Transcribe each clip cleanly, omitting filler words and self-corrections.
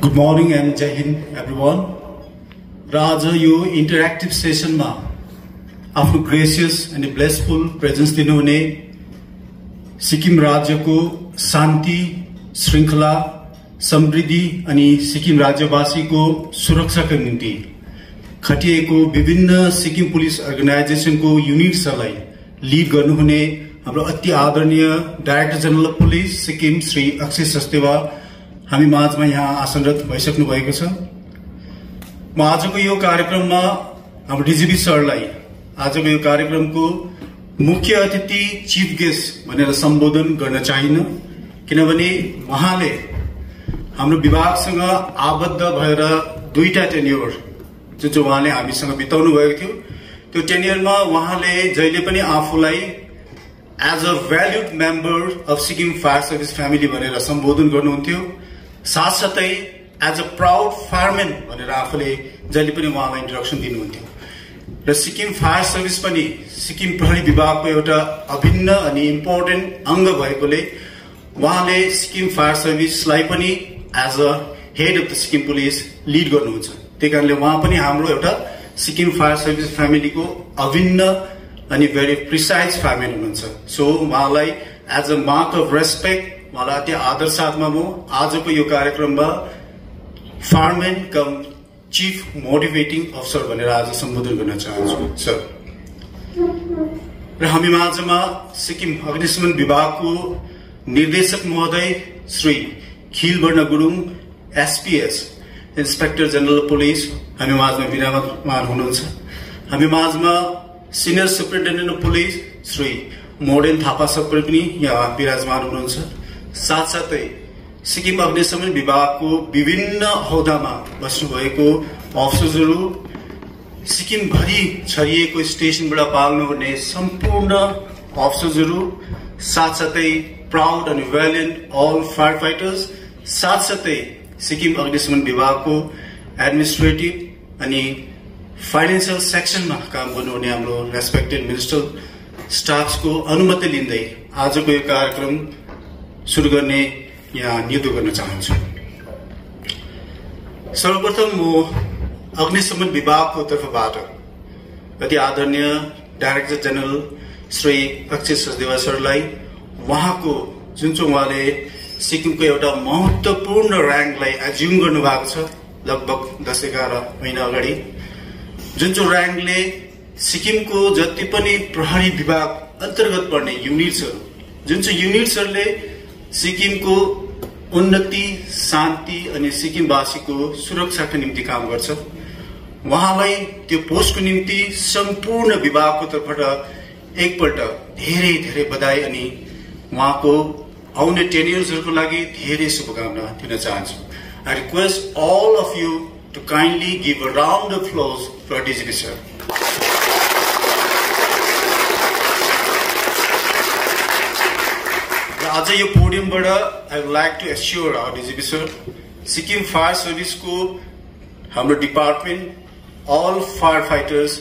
Good morning and Jai Hind everyone. र आज यो इन्टरेक्टिभ सेसनमा आफ्नो ग्रेसियस अनि ब्लेसफुल प्रेजेन्स दिनुहुने सिक्किम राज्यको शान्ति, श्रृङ्खला, समृद्धि अनि सिक्किम राज्यवासीको सुरक्षाका निम्ति खटिएको विभिन्न सिक्किम पुलिस अर्गनाइजेसनको युनिट्सहरूलाई लिड गर्नुहुने हाम्रो अति आदरणीय director general of police Sikkim Shri Akshay Sachdeva हामी माझमा यहाँ आसनरत भइसक्नु भएको छ। म आजको यो कार्यक्रममा हाम्रो डिजिपी सरलाई आजको यो कार्यक्रमको मुख्य अतिथि चीफ गेस्ट भनेर सम्बोधन गर्न चाहिन्न, किनभने उहाँले हाम्रो विभागसँग आबद्ध भएर दुईटा टेन्योर जुन उहाँले हामीसँग बिताउनु भएको थियो, त्यो टेन्योरमा उहाँले जहिले पनि आफूलाई as a valued member of Sikkim fire service family भनेर सम्बोधन गर्नुहुन्थ्यो। साथसाथै एज अ प्राउड फायरम्यान भनेर आफूले जहिले पनि उहाँलाई इन्ट्रोडक्सन दिनुहुन्थ्यो र सिक्किम फायर सर्भिस पनि सिक्किम प्रहरी विभागको एउटा अभिन्न अनि इम्पोर्टेन्ट अङ्ग भएकोले उहाँले सिक्किम फायर सर्भिसलाई पनि as a head of the Sikkim police lead गर्नुहुन्छ। त्यही कारणले उहाँ पनि हाम्रो एउटा सिक्किम फायर सर्भिस फ्यामिलीको अभिन्न अनि भेरी प्रिसाइज फायरम्यान हुनुहुन्छ। सो उहाँलाई as a mark of respect उहाँलाई अति आदर साथमा म आजको यो कार्यक्रममा fireman cum chief motivating officer भनेर आज सम्बोधन गर्न चाहन्छु सर। र हामी माझमा सिक्किम अग्निशमन विभागको निर्देशक महोदय Shri Khilwarna Gurung SPS inspector general police हामी माझमा विराजमान हुनुहुन्छ। हामी माझमा senior superintendent of police Shri Moden Thapa sir पनि यहाँ विराजमान हुनुहुन्छ। साथसाथै सिक्किम अग्निशमन विभागको विभिन्न अहोदामा बस्नुभएको अफिसर्सहरू, सिक्किमभरि छरिएको स्टेसनबाट पाल्नुहुने सम्पूर्ण अफिसर्सहरू, साथसाथै प्राउड अनि भ्यालियन्ट अल फायर फाइटर्स, साथसाथै सिक्किम अग्निशमन विभागको एडमिनिस्ट्रेटिभ अनि फाइनेन्सियल सेक्सनमा काम गर्नुहुने हाम्रो रेस्पेक्टेड मिनिस्टर स्टाफ्सको अनुमति लिँदै आजको यो कार्यक्रम सुरु गर्ने यहाँ निवेदन गर्न चाहन्छु। सर्वप्रथम म अग्निशमन विभागको तर्फबाट अति आदरणीय डाइरेक्टर जनरल श्री अक्षय सचदेवा सरलाई उहाँको जुन चाहिँ उहाँले सिक्किमको एउटा महत्त्वपूर्ण र्याङ्कलाई एज्युम गर्नुभएको छ लगभग 10-11 महिना अगाडि, जुन चाहिँ र्याङ्कले सिक्किमको जति पनि प्रहरी विभाग अन्तर्गत पर्ने युनिट्सहरू, जुन चाहिँ युनिट्सहरूले सिक्किमको उन्नति, शान्ति अनि सिक्किमवासीको सुरक्षाको निम्ति काम गर्छ, उहाँलाई त्यो पोस्टको निम्ति सम्पूर्ण विभागको तर्फबाट एकपल्ट धेरै धेरै बधाई अनि उहाँको आउने टेन्योर्सहरूको लागि धेरै शुभकामना दिन चाहन्छु। I request all of you to kindly give a round of applause for DGP sir. आज यो पोडियमबाट I would like to assure our DGP sir, Sikkim fire सर्भिसको हाम्रो डिपार्टमेन्ट अल फायर फाइटर्स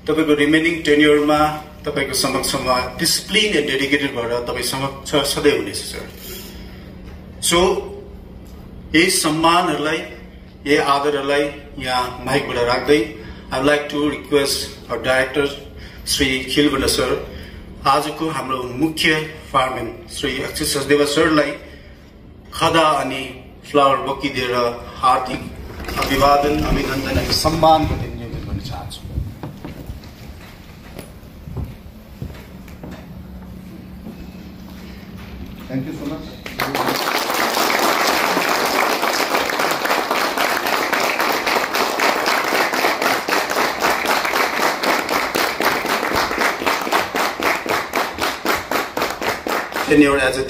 तपाईको रिमेनिङ टेन्योरमा तपाईको समक्षमा डिसिप्लिन एन्ड डेडिकेटेड भएर तपाई समक्ष सधैँ हुनेछ सर। सो यही सम्मानहरूलाई, यही आदरहरूलाई यहाँ माइकबाट राख्दै I would like to request our director Shri Khilwarna sir आजको हाम्रो मुख्य फायरम्यान श्री अक्षय सचदेवा सरलाई खदा अनि फ्लावर बक्की दिएर हार्दिक अभिवादन, अभिनन्दन अनि सम्मान गर्ने निवेदन गर्न चाहन्छु। Thank you so much. Tenure as a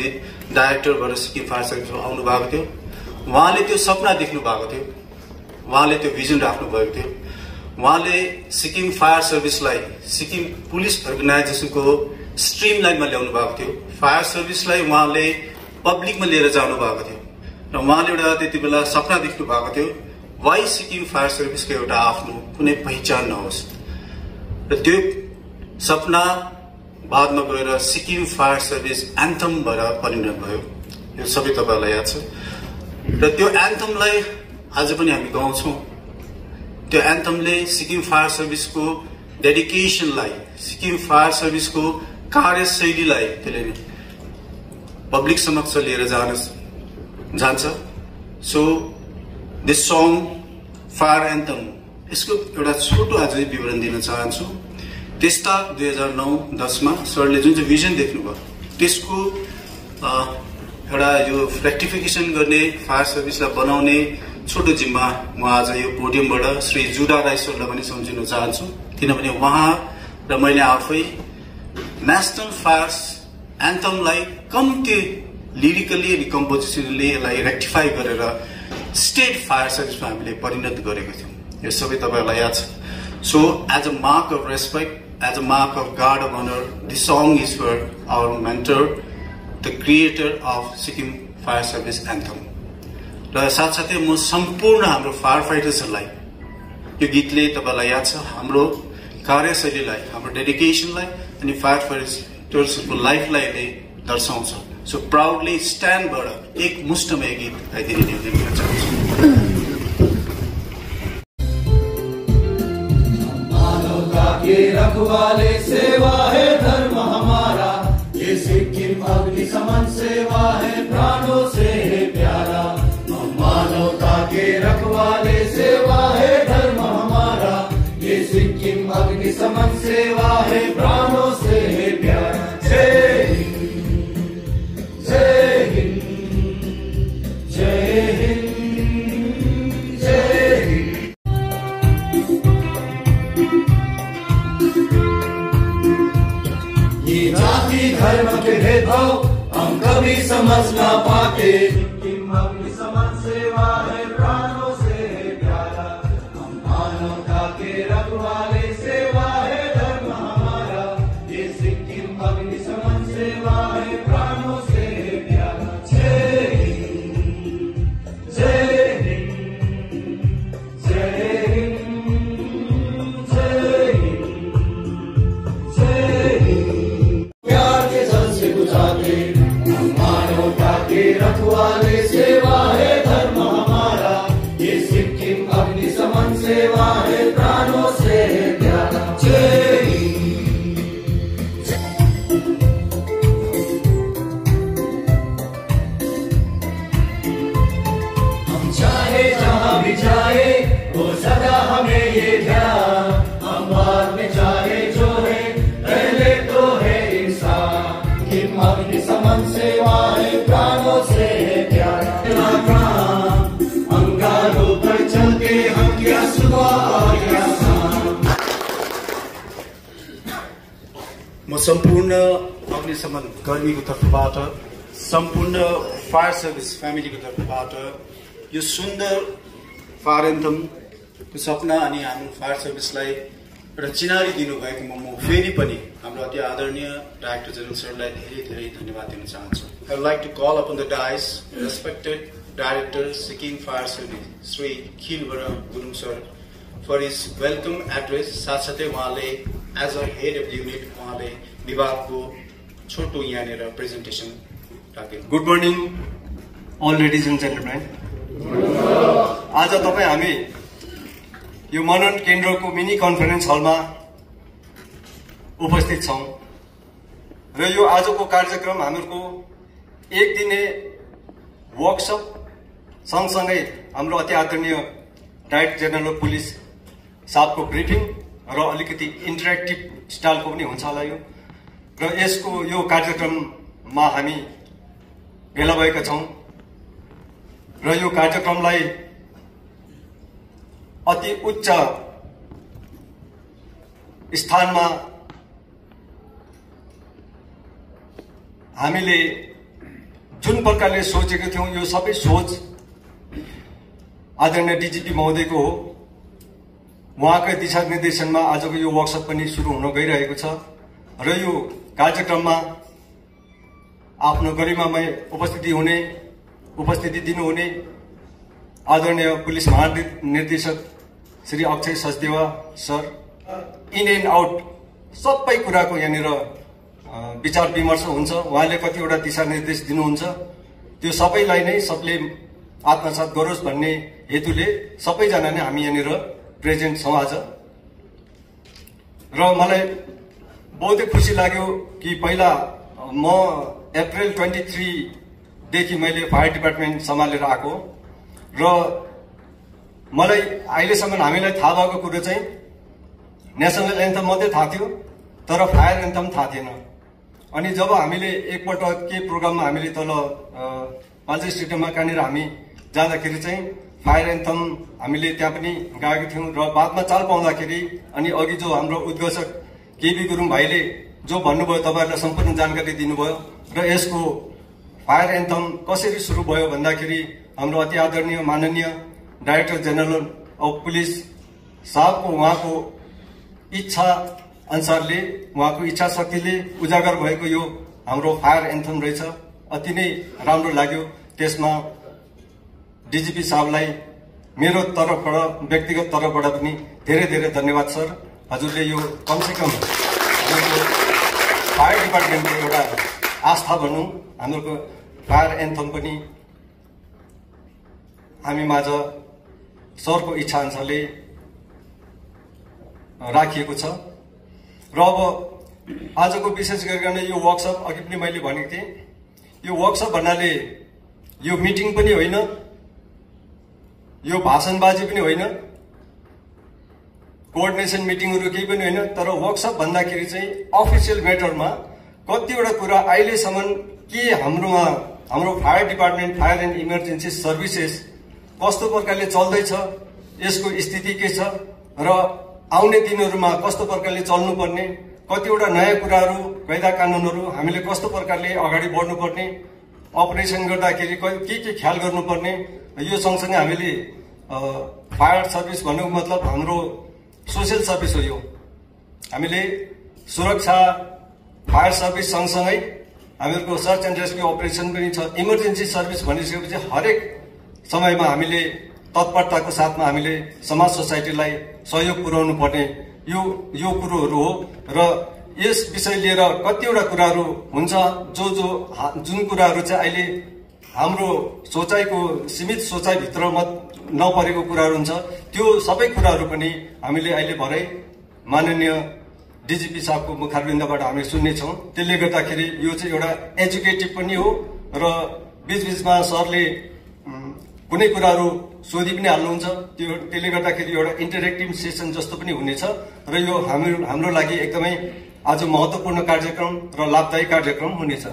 डाइरेक्टरबाट सिक्किम फायर सर्भिसमा आउनु भएको थियो। उहाँले त्यो सपना देख्नु भएको थियो, उहाँले त्यो भिजन राख्नु भएको थियो, उहाँले सिक्किम फायर सर्भिसलाई सिक्किम पुलिस अर्गनाइजेसनको स्ट्रिम लाइनमा ल्याउनु भएको थियो, फायर सर्भिसलाई उहाँले पब्लिकमा लिएर जानु भएको थियो र उहाँले एउटा त्यति बेला सपना देख्नु भएको थियो वाइ सिक्किम फायर सर्भिसको एउटा आफ्नो कुनै पहिचान नहोस् र त्यो सपना बादमा गएर सिक्किम फायर सर्भिस एन्थम भएर परिणत भयो। यो सबै तपाईहरुलाई याद छ र त्यो एन्थमलाई आज पनि हामी गाउँछौं। त्यो एन्थमले सिक्किम फायर सर्भिसको डेडिकेसनलाई, सिक्किम फायर सर्भिसको कार्यशैलीलाई त्यसले पब्लिक समक्ष लिएर जान्छ। So this song fire anthem, यसको एउटा छोटो आज विवरण दिन चाहन्छु। त्यस्ता 2009-10 मा सरले जुन चाहिँ भिजन देख्नुभयो त्यसको एउटा यो रेक्टिफिकेसन गर्ने, फायर सर्भिसलाई बनाउने छोटो जिम्मा म आज यो पोडियमबाट श्री जुडा राई सरलाई पनि सम्झिन चाहन्छु, किनभने उहाँ र मैले आफै नेशनल फायर एन्थमलाई कम्ती लिरिकली अनि कम्पोजिसनली यसलाई रेक्टिफाई गरेर स्टेट फायर सर्भिसमा हामीले परिणत गरेको थियौँ। यो सबै तपाईहरुलाई याद छ। So as a mark of respect, as a mark of guard of honour, this song is for our mentor, the creator of Sikkim fire service anthem. र साथसाथै म सम्पूर्ण हाम्रो फायर फाइटर्सहरूलाई यो गीतले तपाईलाई याद छ हाम्रो कार्यशैलीलाई, हाम्रो डेडिकेसनलाई अनि फायर फाइटर्सको लाइफलाई दर्शाउँछ। सो प्राउडली स्ट्यान्डबाट एक मुष्टमय गीत गाइदिने निवेदन गर्न चाहन्छु। मानवता के रखवाले सेवा है धर्म हमारा, ये सिक्किम अग्नि समान सेवा है प्राणों से है प्यारा। मानवता के रखवाले सेवा है धर्म हमारा, ये सिक्किम अग्नि समान सेवा है प्राणों से है प्यारा। जय हिंद, जय हिंद, जय हिंद, जय हिंद। ये जाति धर्म के भेदभाव हम कभी समझ ना पाते, अग्नि समान सेवा है प्राणों से है प्यारा। हम मानवता के रखवाले सेवा है धर्म हमारा, ये सिक्किम अग्नि समान सेवा है प्राणों से है प्यारा। जय हिंद, जय हिंद, जय हिंद, जय हिंद, जय हिंद। प्यार के जल से बुझाते हम मानवता के रखवाले सेवा है धर्म हमारा, ये सिक्किम अग्नि समान सेवा है प्राणों से है प्यारा। जय हिंद। हम चाहे जहाँ भी जाए वो सदा हमें ये ध्यान, हम बाद में चाहे जो है पहले तो है इंसान। सिक्किम अग्नि समान सेवा है प्राणों से है प्यारा। अंगारों पर चलते हम क्या सुबह और क्या शाम। म सम्पूर्ण अग्निशमन कर्मीको तर्फबाट, सम्पूर्ण फायर सर्भिस फ्यामिलीको तर्फबाट यो सुन्दर फायर एन्थमको सपना अनि हाम्रो फायर सर्भिसलाई एउटा चिनारी दिनुभएकोमा म फेरि पनि हाम्रो अति आदरणीय डाइरेक्टर जनरल सरलाई धेरै धेरै धन्यवाद दिन चाहन्छु। I would like to call upon the dais respected Director Sikkim Fire Service Sri Khilbara Gurung sir for his welcome address। साथसाथै उहाँले as a head of the unit उहाँले विभागको छोटो यहाँनिर प्रेजेन्टेसन राख्दिनु। Good morning all ladies and gentlemen. आज तपाईँ हामी यो मनन केन्द्रको मिनी कन्फरेन्स हलमा उपस्थित छौँ र यो आजको कार्यक्रम हाम्रो एक दिने वर्कसप सँगसँगै हाम्रो अति आदरणीय डाइरेक्टर जनरल अफ पुलिस साहबको ब्रिफिङ र अलिकति इन्टरेक्टिभ स्टाइलको पनि हुन्छ होला यो। र यसको यो कार्यक्रममा हामी भेला भएका छौँ र यो कार्यक्रमलाई अति उच्च स्थानमा हामीले जुन प्रकारले सोचेको थियौँ यो सबै सोच आदरणीय डिजिपी महोदयको हो। उहाँकै दिशानिर्देशनमा आजको यो वर्कसप पनि सुरु हुन गइरहेको छ र यो कार्यक्रममा आफ्नो गरिमामय उपस्थिति दिनुहुने आदरणीय पुलिस महानिर्देशक Shri Akshay Sachdeva sir, in and out सबै कुराको यहाँनिर विचार विमर्श हुन्छ। उहाँले कतिवटा दिशानिर्देश दिनुहुन्छ, त्यो सबैलाई नै सबले आत्मसात गरोस् भन्ने हेतुले सबैजना नै हामी यहाँनिर प्रेजेन्ट छौँ आज। र मलाई बहुतै खुसी लाग्यो कि पहिला म अप्रिल 23 देखि मैले फायर डिपार्टमेन्ट सम्हालेर आएको र मलाई अहिलेसम्म हामीलाई थाहा भएको कुरो चाहिँ नेसनल एन्थम मात्रै थाहा थियो, तर फायर एन्थम थाहा थिएन। अनि जब हामीले एकपल्ट के प्रोग्राममा हामीले तल पाल्जे स्टेडियममा कहाँनिर हामी जाँदाखेरि चाहिँ फायर एन्थम हामीले त्यहाँ पनि गाएका थियौँ र बादमा चाल पाउँदाखेरि अनि अघि जो हाम्रो उद्घोषक केबी गुरुङ भाइले जो भन्नुभयो तपाईँहरूलाई सम्पूर्ण जानकारी दिनुभयो र यसको फायर एन्थम कसरी सुरु भयो भन्दाखेरि हाम्रो अति आदरणीय माननीय डाइरेक्टर जेनरल अफ पुलिस साहबको उहाँको इच्छा अनुसारले उहाँको इच्छा शक्तिले उजागर भएको यो हाम्रो फायर एन्थम रहेछ। अति नै राम्रो लाग्यो। त्यसमा डिजिपी साहबलाई मेरो तर्फबाट व्यक्तिगत तर्फबाट पनि धेरै धेरै धन्यवाद सर। हजुरले यो कमसेकम फायर डिपार्टमेन्टको एउटा आस्था भनौँ, हाम्रो फायर एन्थम पनि हामी माझ सरको इच्छा अनुसारले राखिएको छ। र अब आजको विशेष गरिकन यो वर्कसप अघि पनि मैले भनेको थिएँ, यो वर्कसप भन्नाले यो मिटिङ पनि होइन, यो भाषणबाजी पनि होइन, कोअर्डिनेसन मिटिङहरू केही पनि होइन, तर वर्कसप भन्दाखेरि चाहिँ अफिसियल म्याटरमा कतिवटा कुरा अहिलेसम्म के हाम्रोमा हाम्रो fire department fire and emergency services कस्तो प्रकारले चल्दैछ, यसको स्थिति के छ र आउने दिनहरूमा कस्तो प्रकारले चल्नुपर्ने, कतिवटा नयाँ कुराहरू कायदा कानुनहरू हामीले कस्तो प्रकारले अगाडि बढ्नुपर्ने, अपरेसन गर्दाखेरि के ख्याल गर्नुपर्ने, यो सँगसँगै हामीले फायर सर्भिस भन्नुको मतलब हाम्रो सोसियल सर्भिस हो। यो हामीले सुरक्षा फायर सर्भिस सँगसँगै हामीहरूको सर्च एन्ड रेस्क्यु अपरेसन पनि छ। इमर्जेन्सी सर्भिस भनिसकेपछि हरेक समयमा हामीले तत्परताको साथमा हामीले समाज सोसाइटीलाई सहयोग पुर्याउनु पर्ने यो कुरोहरू हो। र यस विषय लिएर कतिवटा कुराहरू हुन्छ जुन कुराहरू चाहिँ अहिले हाम्रो सोचाइको सीमित सोचाइभित्र नपरेको कुराहरू हुन्छ, त्यो सबै कुराहरू पनि हामीले अहिले भरै माननीय डिजिपी साहबको मुखारबिन्दबाट हामी सुन्नेछौँ। त्यसले गर्दाखेरि यो चाहिँ एउटा एजुकेटिभ पनि हो र बीचबीचमा सरले कुनै कुराहरू सोधि पनि हाल्नुहुन्छ, त्यसले गर्दाखेरि एउटा इन्टरेक्टिभ सेसन जस्तो पनि हुनेछ र यो हाम्रो लागि एकदमै आज महत्त्वपूर्ण कार्यक्रम र लाभदायी कार्यक्रम हुनेछ।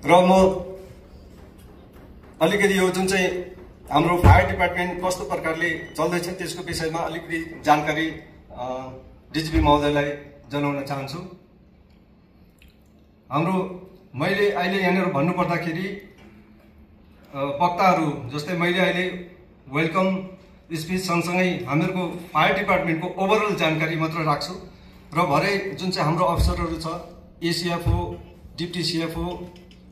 र म अलिकति यो जुन चाहिँ हाम्रो फायर डिपार्टमेन्ट कस्तो प्रकारले चल्दैछ त्यसको विषयमा अलिकति जानकारी डिजिपी महोदयलाई जनाउन चाहन्छु। हाम्रो मैले अहिले यहाँनिर भन्नुपर्दाखेरि वक्ताहरू जस्तै मैले अहिले वेलकम स्पिच सँगसँगै हामीहरूको फायर डिपार्टमेन्टको ओभरअल जानकारी मात्र राख्छु र भरे जुन चाहिँ हाम्रो अफिसरहरू छ, एसिएफओ, डिप्टी सिएफओ,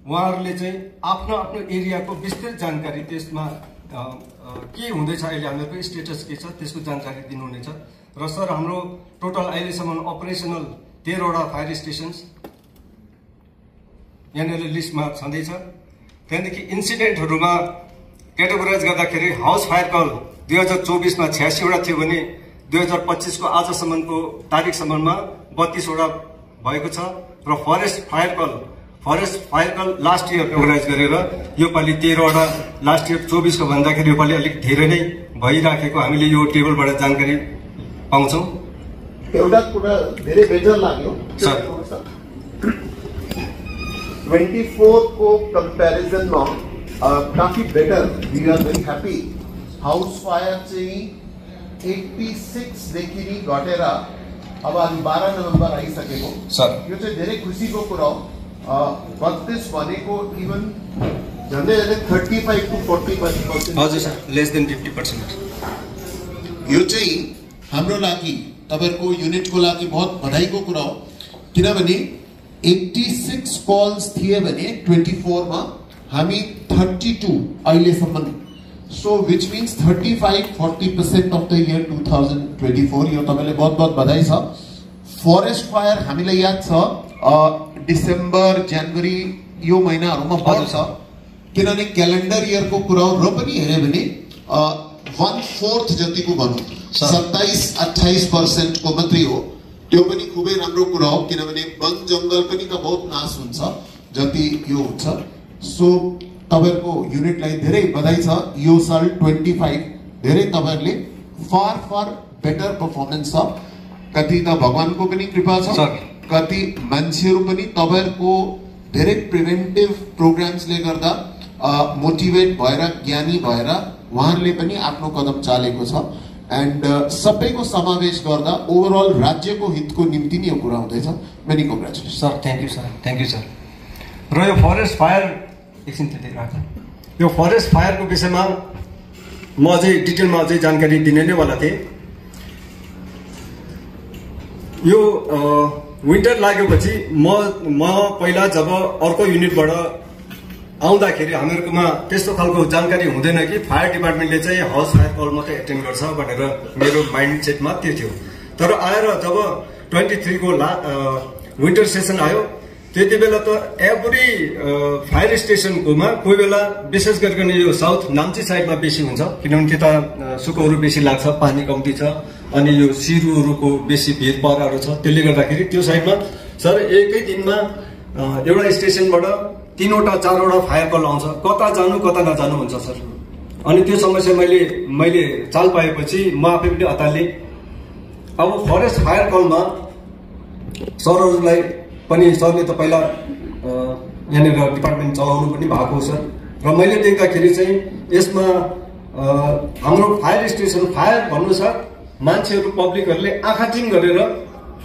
उहाँहरूले चाहिँ आफ्नो आफ्नो एरियाको विस्तृत जानकारी त्यसमा के हुँदैछ, अहिले हामीहरूको स्टेटस के छ त्यसको जानकारी दिनुहुनेछ। र सर हाम्रो टोटल अहिलेसम्म अपरेसनल 13वटा फायर स्टेसन्स यहाँनिर लिस्टमा छँदैछ। त्यहाँदेखि इन्सिडेन्टहरूमा क्याटेगोराइज गर्दाखेरि हाउस फायर कल 2024मा 86वटा थियो भने 2025को आजसम्मको तारिकसम्ममा 32वटा भएको छ। र forest fire call last year categorise गरेर योपालि 13वटा, लास्ट इयर 24को भन्दाखेरि योपालि अलिक धेरै नै भइराखेको हामीले यो टेबलबाट जानकारी पाउँछौँ। एउटा कुरा धेरै बेटर लाग्यो सर, 24 को कंपैरिजन में काफी better, we are very happy. House fire चाहिँ 86 देखि घटेर अब आज 12 नोभेम्बर आइसकेको सर, यो चाहिँ धेरै खुसीको कुरा हो। 32 भनेको इभन झन्डै 35 to 40%। हजुर सर, लेस देन 50%। यो चाहिँ हाम्रो लागि तपाईहरुको युनिटको लागि बहुत बधाईको कुरा हो, किनभने 86 कॉल्स थिए भने 24 मा हामी 32 अहिलेसम्म, so which means 35-40% of the year 2024। यो तपाईले बहुत बहुत बधाई छ। फरेस्ट फायर हामीलाई याद छ डिसेम्बर जनवरी यो महिनाहरुमा बढ्छ, किनभने क्यालेन्डर इयरको कुरा हो र पनि हेर्यो भने 1/4 जतिको भनौँ 27-28% को मात्रै हो। त्यो पनि खुबै राम्रो कुरा हो किनभने वन जंगल पनि त बहुत नाश हुन्छ जति यो हुन्छ। सो तपाईहरुको युनिटलाई धेरै बधाई छ। यो साल 25 धेरै तपाईहरुले फार बेटर परफॉर्मेंस छ। कति त भगवानको पनि कृपा छ, कति मान्छेहरु पनि तपाईहरुको धेरै प्रिभेन्टिभ प्रोग्राम्सले गर्दा मोटिभेट भएर ज्ञानी भएर उहाँहरुले पनि आफ्नो कदम चालेको छ। एन्ड सबैको समावेश गर्दा ओभरअल राज्यको हितको निम्ति नै यो कुरा हुँदैछ। Many congratulation sir. Thank you sir, thank you sir. र यो फरेस्ट फायर एकछिन त्यति राख। यो फरेस्ट फायरको विषयमा म अझै डिटेलमा अझै जानकारी दिने नै वाला थिएँ। यो विन्टर लागेपछि म पहिला जब अर्को युनिटबाट आउँदाखेरि हामीहरुकोमा त्यस्तो खालको जानकारी हुँदैन कि फायर डिपार्टमेन्टले चाहिँ हाउस फायर कल मात्रै एटेन्ड गर्छ भनेर मेरो माइन्ड सेटमा त्यो थियो। तर आएर जब 23 को विन्टर सेसन आयो त्यति बेला त एभ्री फायर स्टेसनकोमा कोही बेला विशेष गरिकन यो साउथ नाम्ची साइडमा बेसी हुन्छ किनभने त्यता सुकौरो बेसी लाग्छ, पानी कम्ती छ अनि यो सिरुहरूको बेसी भिड पराहरू छ। त्यसले गर्दाखेरि त्यो साइडमा सर एकै दिनमा एउटा स्टेसनबाट 3वटा 4वटा फायर कल आउँछ। कता जानु कता नजानु हुन्छ सर। अनि त्यो समस्या मैले चाल पाएपछि म आफै पनि अतालिए। अब फरेस्ट फायर कलमा सरहरूलाई पनि सरले त पहिला यहाँनिर डिपार्टमेन्ट चलाउनु पनि भएको सर। र मैले देख्दाखेरि चाहिँ यसमा हाम्रो फायर स्टेसन फायर भन्नु सर मान्छेहरू पब्लिकहरूले आँखा चिम गरेर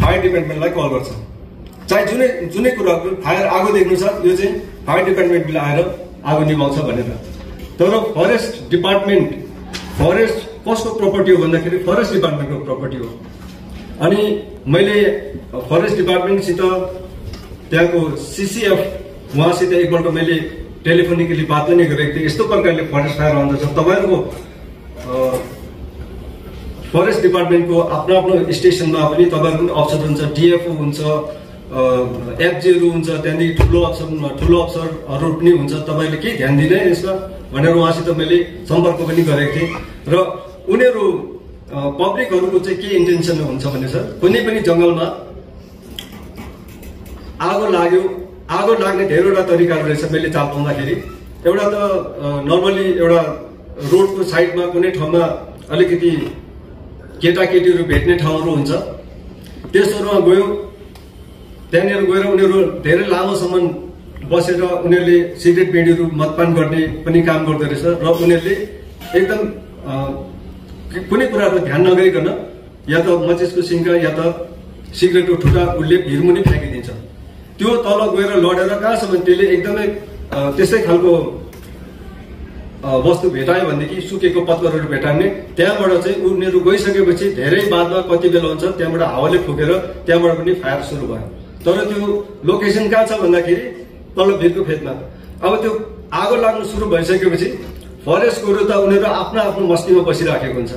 फायर डिपार्टमेन्टलाई कल गर्छ। चाहे जुनै कुराको फायर आगो देख्नु छ यो चाहिँ फायर डिपार्टमेन्टले आएर आगो निभाउँछ भनेर। तर फरेस्ट डिपार्टमेन्ट फरेस्ट कसको प्रपर्टी हो भन्दाखेरि फरेस्ट डिपार्टमेन्टको प्रपर्टी हो। अनि मैले फरेस्ट डिपार्टमेन्टसित त्यहाँको सीसीएफ उहाँसित एकपल्ट मैले टेलिफोनिकली बात पनि गरेको थिएँ। यस्तो प्रकारले फरेस्ट फायर आउँदछ तपाईहरुको फरेस्ट डिपार्टमेन्टको आफ्नो आफ्नो स्टेसनमा पनि तपाईहरुको अफसर हुन्छ, डिएफओ हुन्छ, एफजेहरू हुन्छ, त्यहाँदेखि ठुलो अफसरहरू पनि हुन्छ। तपाईले के ध्यान दिने यसमा भनेर उहाँसित मैले सम्पर्क पनि गरेको थिएँ। र उनीहरू पब्लिकहरूको चाहिँ के इन्टेन्सन हुन्छ भने सर कुनै पनि जंगलमा आगो लाग्यो, आगो लाग्ने धेरैवटा तरिकाहरू रहेछ मैले चाल पाउँदाखेरि। एउटा त नर्मली एउटा रोडको साइडमा कुनै ठाउँमा अलिकति केटाकेटीहरू भेट्ने ठाउँहरू हुन्छ, त्यसोमा गयो, त्यहाँनिर गएर उनीहरू धेरै लामोसम्म बसेर उनीहरूले सिगरेट बिडीहरू मदपान गर्ने पनि काम गर्दो रहेछ। र उनीहरूले एकदम कुनै कुराको ध्यान नगरिकन या त मचिसको सिङ्का या त सिगरेटको ठुटा उसले भिरमुनि फ्याँकिदिन्छ। त्यो तल गएर लडेर कहाँसम्म त्यसले एकदमै त्यस्तै खालको वस्तु भेटायो भनेदेखि सुकेको पत्करहरू भेटायो भने त्यहाँबाट चाहिँ उनीहरू गइसकेपछि धेरै बादमा कति बेला हुन्छ त्यहाँबाट हावाले फुकेर त्यहाँबाट पनि फायर सुरु भयो। तर त्यो लोकेसन कहाँ छ भन्दाखेरि तल भिरको फेदमा। अब त्यो आगो लाग्नु सुरु भइसकेपछि फरेस्टकोहरू त उनीहरू आफ्नो आफ्नो मस्तीमा बसिराखेको हुन्छ।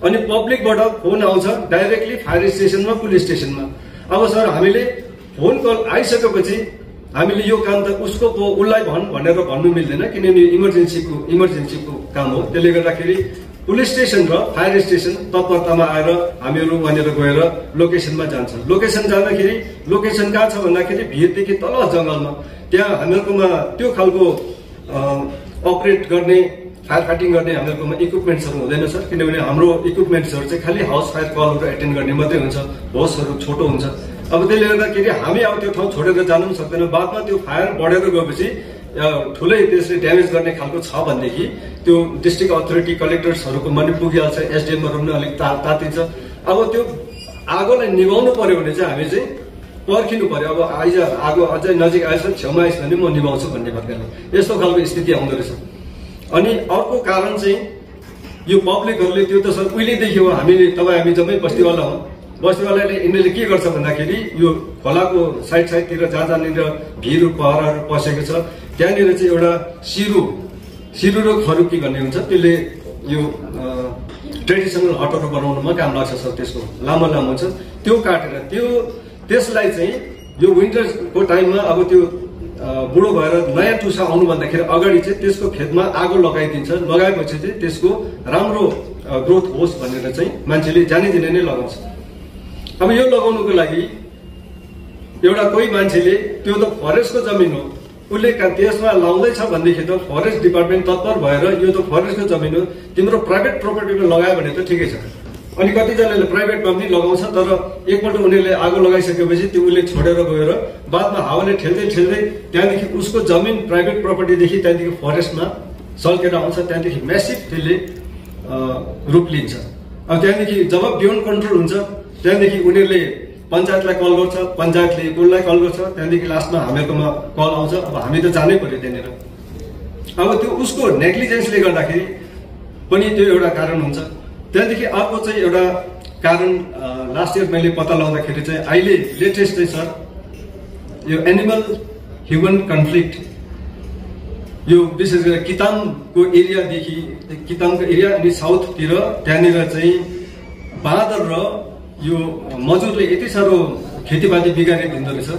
अनि पब्लिकबाट फोन आउँछ डाइरेक्टली फायर स्टेसनमा, पुलिस स्टेसनमा। अब सर हामीले फोन कल आइसकेपछि हामीले यो काम त उसको उसलाई भनेर भन्नु मिल्दैन किनभने इमर्जेन्सीको काम हो। त्यसले गर्दाखेरि पुलिस स्टेसन र फायर स्टेसन तत्परतामा आएर हामीहरू वहाँनिर गएर लोकेसनमा जान्छ। लोकेसन जाँदाखेरि लोकेसन कहाँ छ भन्दाखेरि भिरदेखि तल जंगलमा त्यहाँ हामीहरूकोमा त्यो खालको अपरेट गर्ने फायर फाइटिङ गर्ने हामीहरूकोमा इक्विपमेन्ट्सहरू हुँदैन सर। किनभने हाम्रो इक्विपमेन्ट्सहरू चाहिँ खालि हाउस फायर कलहरू एटेन्ड गर्ने मात्रै हुन्छ, होसहरू छोटो हुन्छ। अब त्यसले गर्दाखेरि हामी अब त्यो ठाउँ छोडेर जानु पनि सक्दैन। बादमा त्यो फायर बढेर गएपछि ठुलै त्यसले ड्यामेज गर्ने खालको छ भनेदेखि त्यो डिस्ट्रिक्ट अथोरिटी कलेक्टर्सहरूको पनि पुगिहाल्छ, एसडिएमहरू पनि अलिक तातिन्छ। अब त्यो आगोलाई निभाउनु पर्यो भने चाहिँ हामी चाहिँ पर्खिनु पर्यो। अब आगो अझै नजिक आएछ, छेउमा आएछ भने म निभाउँछु भन्ने प्रकारले यस्तो खालको स्थिति आउँदो रहेछ। अनि अर्को कारण चाहिँ यो पब्लिकहरूले त्यो त सर उहिलेदेखि हो, हामी जम्मै बस्तीवाला हौँ। बस्तीवालाले यिनीहरूले के गर्छ भन्दाखेरि यो खोलाको साइडतिर जहाँनिर भिर पहराहरू पसेको छ त्यहाँनिर चाहिँ एउटा सिरु र खरुकी भन्ने हुन्छ, त्यसले यो ट्रेडिसनल हटहरू बनाउनुमा काम लाग्छ सर। त्यसको लामो हुन्छ, त्यो काटेर त्यसलाई चाहिँ यो विन्टरको टाइममा अब त्यो बुढो भएर नयाँ टुसा आउनु भन्दाखेरि अगाडि चाहिँ त्यसको खेतमा आगो लगाइदिन्छ। लगाएपछि चाहिँ त्यसको राम्रो ग्रोथ होस् भनेर चाहिँ मान्छेले जानिदिने नै लगाउँछ। अब यो लगाउनुको लागि एउटा कोही मान्छेले त्यो त फरेस्टको जमिन हो, उसले त्यसमा लाउँदैछ भनेदेखि त फरेस्ट डिपार्टमेन्ट तत्पर भएर यो त फरेस्टको जमिन हो, तिम्रो प्राइभेट प्रोपर्टीमा लगायो भने त ठिकै छ। अनि कतिजनाले प्राइभेटमा पनि लगाउँछ, तर एकपल्ट उनीहरूले आगो लगाइसकेपछि त्यो उसले छोडेर गएर बादमा हावाले ठेल्दै ठेल्दै त्यहाँदेखि उसको जमिन प्राइभेट प्रोपर्टीदेखि त्यहाँदेखि फरेस्टमा सल्केर आउँछ। त्यहाँदेखि म्यासिभ त्यसले रूप लिन्छ। अब त्यहाँदेखि जब बियोन्ड कन्ट्रोल हुन्छ त्यहाँदेखि उनीहरूले पञ्चायतलाई कल गर्छ, पञ्चायतले कसलाई कल गर्छ, त्यहाँदेखि लास्टमा हामीहरूकोमा कल आउँछ। अब हामी त जानै पर्यो त्यहाँनिर। अब त्यो उसको नेग्लिजेन्सले गर्दाखेरि पनि त्यो एउटा कारण हुन्छ। त्यहाँदेखि अर्को चाहिँ एउटा कारण लास्ट इयर मैले पत्ता लगाउँदाखेरि चाहिँ अहिले लेटेस्ट चाहिँ सर यो एनिमल ह्युमन कन्फ्लिक्ट, यो विशेष गरेर कितामको एरियादेखि, कितामको एरिया अनि साउथतिर त्यहाँनिर चाहिँ बाँदर र यो मजुरले यति साह्रो खेतीपाती बिगारिदिँदो रहेछ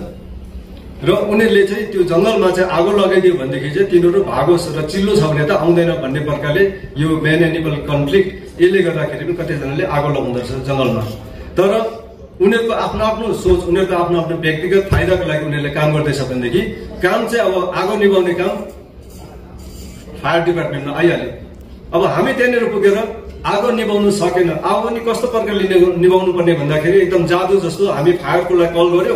र उनीहरूले चाहिँ त्यो जङ्गलमा चाहिँ आगो लगाइदियो भनेदेखि चाहिँ तिनीहरू भागोस् र चिल्लो छ भने त आउँदैन भन्ने प्रकारले यो म्यान एनिमल कन्फ्लिक्ट यसले गर्दाखेरि पनि कतिजनाले आगो लगाउँदो रहेछ जङ्गलमा। तर उनीहरूको आफ्नो आफ्नो सोच, उनीहरूको आफ्नो आफ्नो व्यक्तिगत फाइदाको लागि उनीहरूले काम गर्दैछ भनेदेखि काम चाहिँ अब आगो निभाउने काम फायर डिपार्टमेन्टमा आइहाल्यो। अब हामी त्यहाँनिर पुगेर आगो निभाउनु सकेन। आगो नि कस्तो प्रकारले निभाउनु पर्ने भन्दाखेरि एकदम जादु जस्तो हामी फायरकोलाई कल गर्यो,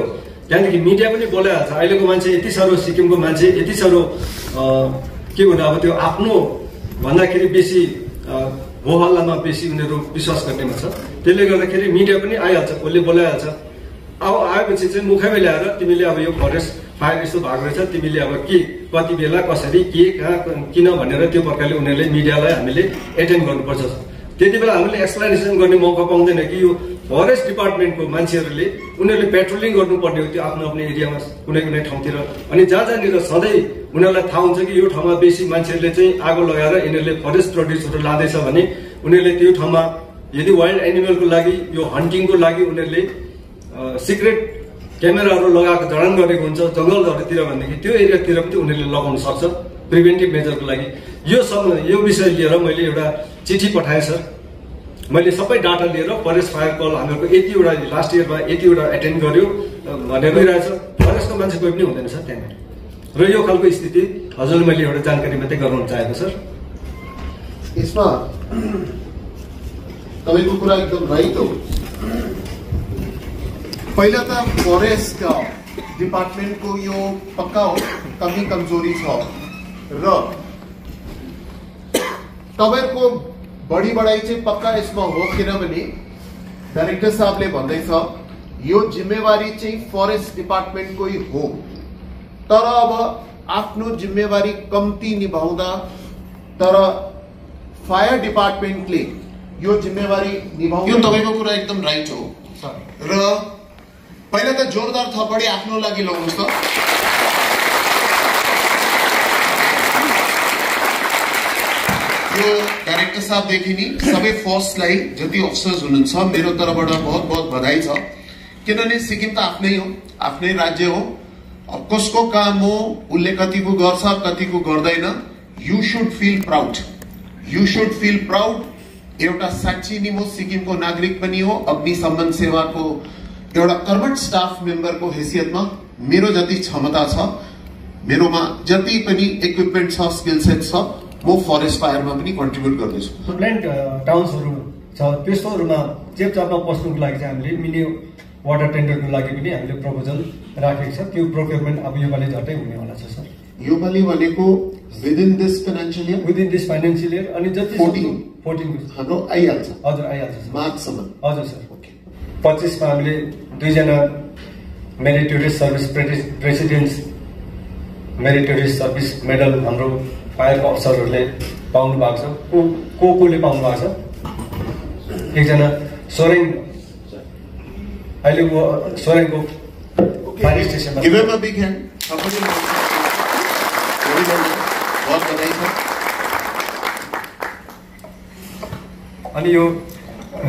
त्यहाँदेखि मिडिया पनि बोलाइहाल्छ। अहिलेको मान्छे यति साह्रो, सिक्किमको मान्छे यति साह्रो के भन्दा अब त्यो आफ्नो भन्दाखेरि बेसी हो हल्लामा बेसी उनीहरू विश्वास गर्नेमा छ। त्यसले गर्दाखेरि मिडिया पनि आइहाल्छ, कसले बोलाइहाल्छ। अब आएपछि चाहिँ मुखैमा ल्याएर तिमीले अब यो फरेस्ट फायर यस्तो भएको रहेछ, तिमीले अब के कति बेला कसरी के कहाँ किन भनेर त्यो प्रकारले उनीहरूले मिडियालाई हामीले एटेन्ड गर्नुपर्छ। त्यति बेला हामीले एक्सप्लेनेसन गर्ने मौका पाउँदैन कि यो फरेस्ट डिपार्टमेन्टको मान्छेहरूले उनीहरूले पेट्रोलिङ गर्नुपर्ने हो त्यो आफ्नो आफ्नो एरियामा कुनै कुनै ठाउँतिर। अनि जहाँनिर सधैँ उनीहरूलाई थाहा हुन्छ कि यो ठाउँमा बेसी मान्छेहरूले चाहिँ आगो लगाएर यिनीहरूले फरेस्ट प्रड्युसहरू लाँदैछ भने उनीहरूले त्यो ठाउँमा यदि वाइल्ड एनिमलको लागि यो हन्टिङको लागि उनीहरूले सिक्रेट क्यामेराहरू लगाएको जडान गरेको हुन्छ जङ्गलहरूतिर भनेदेखि त्यो एरियातिर पनि उनीहरूले लगाउन सक्छ प्रिभेन्टिभ मेजरको लागि। यो विषय लिएर मैले एउटा चिठी पठाएँ सर। मैले सबै डाटा लिएर फरेस्ट फायर कल हामीहरूको यतिवटा लास्ट इयरमा यतिवटा एटेन्ड गर्यो भनेर गइरहेछ। फरेस्टको मान्छे कोही पनि हुँदैन सर त्यहाँनिर। र यो खालको स्थिति हजुरले मैले एउटा जानकारी मात्रै गराउन चाहेको सर। यसमा तपाईँको कुरा एकदम राइट हो। पहिला त फरेस्ट डिपार्टमेन्टको यो पक्का हो कमी कमजोरी छ र तपाईँको बढी बढाइ चाहिँ पक्का यसमा हो, किनभने डाइरेक्टर साहबले भन्दैछ यो जिम्मेवारी चाहिँ फरेस्ट डिपार्टमेन्टकै हो। तर अब आफ्नो जिम्मेवारी कम्ती निभाउँदा तर फायर डिपार्टमेन्टले यो जिम्मेवारी निभाउनु, यो तपाईँको कुरा एकदम राइट हो। र पहिला त जोरदार थपडी आफ्नो लागि लगाउनुहोस् त। यो डाइरेक्टर साहबदेखि नि सबै फोर्सलाई जति अफिसर्स हुनुहुन्छ मेरो तर्फबाट बहुत बहुत बधाई छ। किनभने सिक्किम त आफ्नै हो, आफ्नै राज्य हो। कसको काम हो, उसले कतिको गर्छ कतिको गर्दैन। You should feel proud, you should feel proud. एउटा साँच्ची नि म सिक्किमको नागरिक पनि हो, अग्निशमन सेवाको एउटा कर्मठ स्टाफ मेम्बरको हैसियतमा मेरो जति क्षमता छ, मेरोमा जति पनि इक्विपमेन्ट छ, स्किल सेट छ, म फरेस्ट फायरमा पनि कन्ट्रिब्युट गर्दैछु। प्लान्ट टाउन्सहरू छ त्यस्तोहरूमा चेपचापमा पस्नुको लागि चाहिँ हामीले मिनी वाटर टेन्डरको लागि पनि हामीले प्रपोजल राखेको छ। त्यो प्रोक्योरमेन्ट अब योपालि झट्टै हुनेवाला छ सर। योपालि भनेको within this financial year, within this financial year अनि जति 14 हाम्रो आइहाल्छ। हजुर आइहाल्छ मार्चसम्म। हजुर सर। ओके 25 मा हामीले 2 जना meritorious service president's meritorious service medal हाम्रो फायरको अफिसरहरूले पाउनु भएको छ। कोले पाउनु भएको छ। एकजना सोरेङ अहिले सोरेङको फायर स्टेसनमा। Give him a big hand. बहुत बधाई छ। अनि यो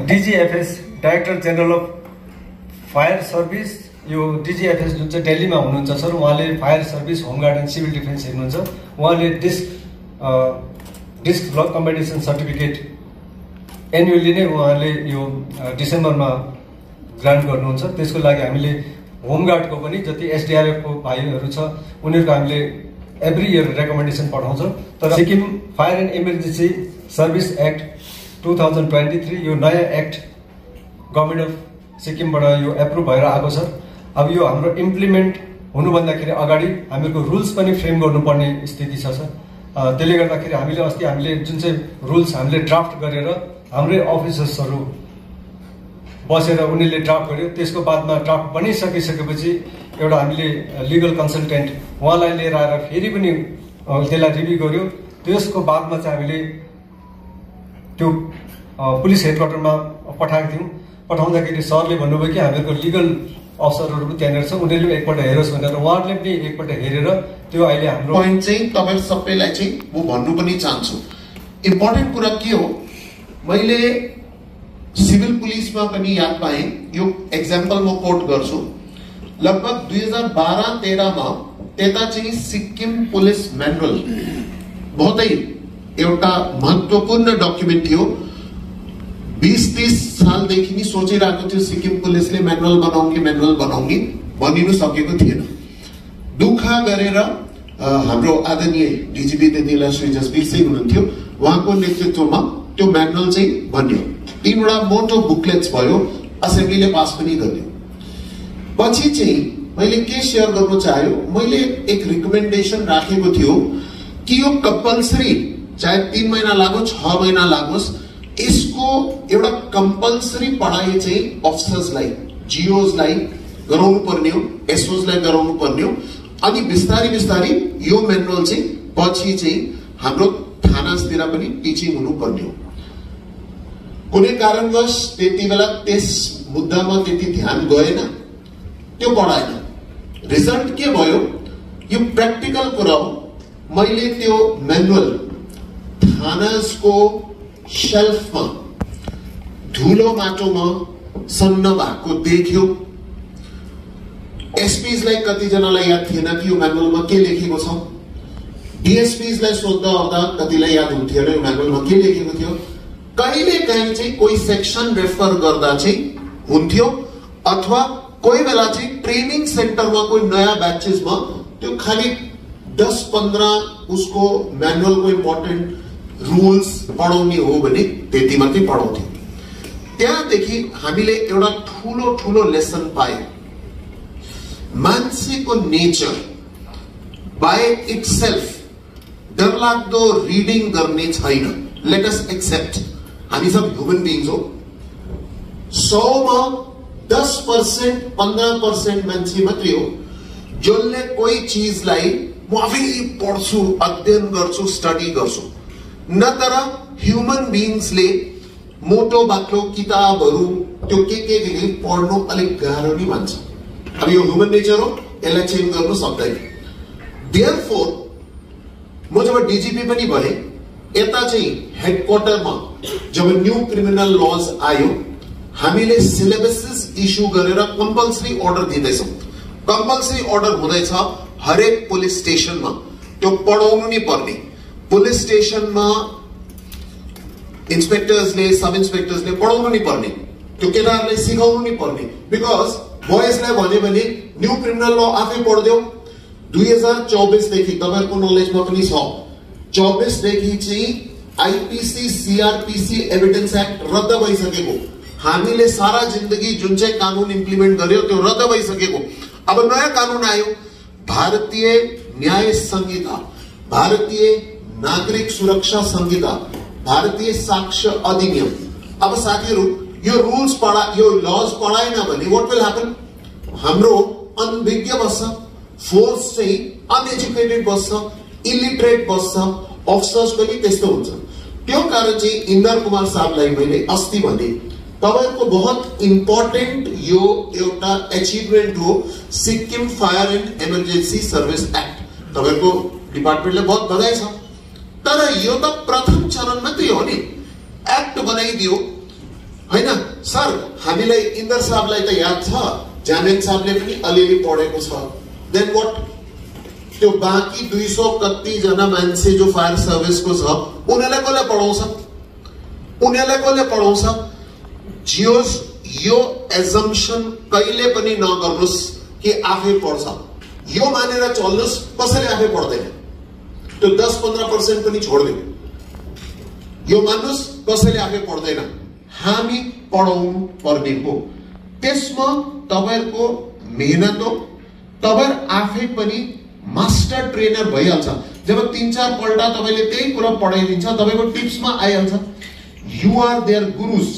DGFS director general of fire service यो DGFS जुन चाहिँ दिल्लीमा हुनुहुन्छ सर, उहाँले fire service, home guard and civil defence हेर्नुहुन्छ। उहाँले डिस्क ब्लक कम्पिटिसन सर्टिफिकेट एनुअली नै उहाँले यो डिसेम्बरमा ग्रान्ट गर्नुहुन्छ। त्यसको लागि हामीले होमगार्डको पनि जति SDRF को भाइहरू छ उनीहरूको हामीले एभ्री इयर रेकमेन्डेसन पठाउँछौँ। तर Sikkim fire and emergency service act 2023 यो नयाँ एक्ट गभर्मेन्ट अफ सिक्किमबाट यो एप्रुभ भएर आएको छ। अब यो हाम्रो इम्प्लिमेन्ट हुनुभन्दाखेरि अगाडि हामीहरूको रुल्स पनि फ्रेम गर्नुपर्ने स्थिति छ सर। त्यसले गर्दाखेरि हामीले जुन चाहिँ रुल्स हामीले ड्राफ्ट गरेर हाम्रै अफिसर्सहरू बसेर उनीहरूले ड्राफ्ट गर्यो। त्यसको बादमा ड्राफ्ट बनिसकेपछि एउटा हामीले लिगल कन्सल्टेन्ट उहाँलाई लिएर आएर फेरि पनि त्यसलाई रिभ्यू गर्यो। त्यसको बादमा चाहिँ हामीले त्यो पुलिस हेडक्वार्टरमा पठाएको थियौँ। पठाउँदाखेरि सरले भन्नुभयो कि हामीहरूको लिगल अफसरहरू पनि त्यहाँनिर छ, उनीहरूले एकपल्ट हेरोस् भनेर उहाँहरूले पनि एकपल्ट हेरेर त्यो अहिले हाम्रो पोइन्ट चाहिँ तपाईहरु सबैलाई चाहिँ म भन्नु पनि चाहन्छु। इम्पोर्टेन्ट कुरा के हो, मैले सिभिल पुलिसमा पनि याद पाएँ, यो एक्जाम्पल म कोट गर्छु। लगभग 2012-13 मा त्यता चाहिँ सिक्किम पुलिस म्यानुअल बहुतै एउटा महत्त्वपूर्ण डकुमेन्ट थियो। 20-30 सालदेखि नै सोचिरहेको थियो सिक्किम पुलिसले म्यानुअल बनाउने भनिनु सकेको थिएन। दुःख गरेर हाम्रो आदरणीय DGP त्यतिबेला श्री जसवीर सिंह हुनुहुन्थ्यो, उहाँको नेतृत्वमा त्यो म्यानुअल चाहिँ बन्यो। 3वटा मोटो बुकलेट्स भयो, असेम्ब्लीले पास पनि गर्यो। पछि चाहिँ मैले के शेयर गर्न चाह्यो, मैले एक रिकमेन्डेसन राखेको थियो कि यो कम्पल्सरी चाहे 3 महिना लागोस् 6 महिना लागोस्, यसको एउटा कम्पल्सरी पढाइ चाहिँ अफिसर्सलाई, GOsलाई गराउनु पर्ने हो, SOsलाई गराउनु पर्ने हो। अनि बिस्तारै यो म्यानुअल चाहिँ पछि चाहिँ हाम्रो थानातिर पनि टिचिङ हुनु पर्ने हो। कुनै कारणवश त्यति बेला त्यस मुद्दामा त्यति ध्यान गएन, त्यो पढाएन। रिजल्ट के भयो, यो प्र्याक्टिकल कुरा हो। मैले त्यो म्यानुअल थानासको शेल्फमा धुलो माटोमा सन्न भएको देख्यो। SPsलाई कतिजनालाई याद थिएन कि यो म्यानुअलमा के लेखेको छ। DSPsलाई सोध्दा आउँदा कतिलाई याद हुन्थ्यो यो म्यानुअलमा के लेखेको थियो। कहिले काहीँ चाहिँ कोही सेक्सन रेफर गर्दा चाहिँ हुन्थ्यो, अथवा कोही बेला चाहिँ ट्रेनिङ सेन्टरमा कोही नयाँ ब्याचेसमा त्यो खाली 10-15 उसको म्यानुअलको इम्पोर्टेन्ट रुल्स पढाउने हो भने त्यति मात्रै पढाउँथ्यो। त्यहाँदेखि हामीले एउटा ठुलो लेसन पायौँ। मान्छेको नेचर बाय इटसेल्फ डरलाग्दो रिडिङ गर्ने छैन। लेट अस एक्सेप्ट, हामी सब ह्युमन बिइङ्स हो। 100 मा 10% 15% मान्छे मात्रै हो जसले कोही चिजलाई म आफै पढ्छु, अध्ययन गर्छु, स्टडी गर्छु। नतर ह्युमन बिइङ्सले मोटो बाक्लो किताबहरू त्यो के पढ्नु अलिक गाह्रो नै मान्छ। अब यो ह्युमन नेचर हो, यसलाई चेन्ज गर्नु सक्दैन। देयरफोर म जब DGP पनि भए, यता चाहिँ हेडक्वार्टरमा जब न्यू क्रिमिनल लज आयो, हामीले सिलेबसेस इस्यु गरेर कम्पल्सरी अर्डर दिँदैछौँ। कम्पल्सरी अर्डर हुँदैछ हरेक पुलिस स्टेसनमा, त्यो पढाउनु नै पर्ने। पुलिस स्टेसनमा इन्सपेक्टर्सले, सब इन्सपेक्टर्सले पढाउनु नै पर्ने, त्यो केटाहरूलाई सिकाउनु नै पर्ने। बिकज बॉयजलाई भन्यो भने न्यू क्रिमिनल ल आफै पढ्दियो। 2024 देखि तपाईहरुको नलेजमा पनि छ, 24 देखि चाहिँ IPC CRPC एभिडेन्स एक्ट रद्द भइसकेको। हामीले सारा जिन्दगी जुन चाहिँ कानून इम्प्लिमेन्ट गर्यो त्यो रद्द भइसकेको। अब नयाँ कानून आयो, भारतीय न्याय संहिता, भारतीय नागरिक सुरक्षा संहिता, भारतीय साक्ष्य अधिनियम। अब साथीहरु यो रुल्स यो लज पढाएन भने व्हाट विल ह्यापन, हाम्रो अनभिज्ञ बस्छ, फोर्स चाहिँ अनएजुकेटेड बस्छ, इलिटरेट बस्छ, अफिसर्स पनि त्यस्तो हुन्छ। त्यो कारण चाहिँ इन्द्र कुमार साहबलाई मैले अस्ति भने तपाईहरुको बहुत इम्पोर्टेन्ट यो एउटा अचिभमेन्ट हो Sikkim fire and emergency service act. तपाईहरुको डिपार्टमेन्टले बहुत बधाई छ। तर यो त प्रथम चरण मात्रै हो नि, एक्ट बनाइदियो हैन सर। हामीलाई इन्द्र साहबलाई त याद छ जामेन साहबले पनि अलिअलि पढेको छ। देन व्हाट, त्यो बाँकी 200 कति जना मान्छे जो फायर सर्भिसको छ उनीहरुले कसले पढाउँछ? उनीहरुले कसले पढाउँछ? जियोस यो एजम्पसन कहिले पनि नगर्नुस् कि आफै पढ्छ। यो मानेर चल्नुस् कसैले आफै पढ्दैन। त्यो 10-15% पनि छोड्दिनु। यो मान्नुस् कसैले आफै पढ्दैन। हामी पढाउनु पर्ने हो। त्यसमा तपाईहरुको मेहनत हो। तपाईहरु आफै पनि मास्टर ट्रेनर भइहाल्छ। जब 3-4 पल्ट तपाईले त्यही कुरा पढाइदिन्छ तपाईको टिप्समा आइहाल्छ। You are their gurus.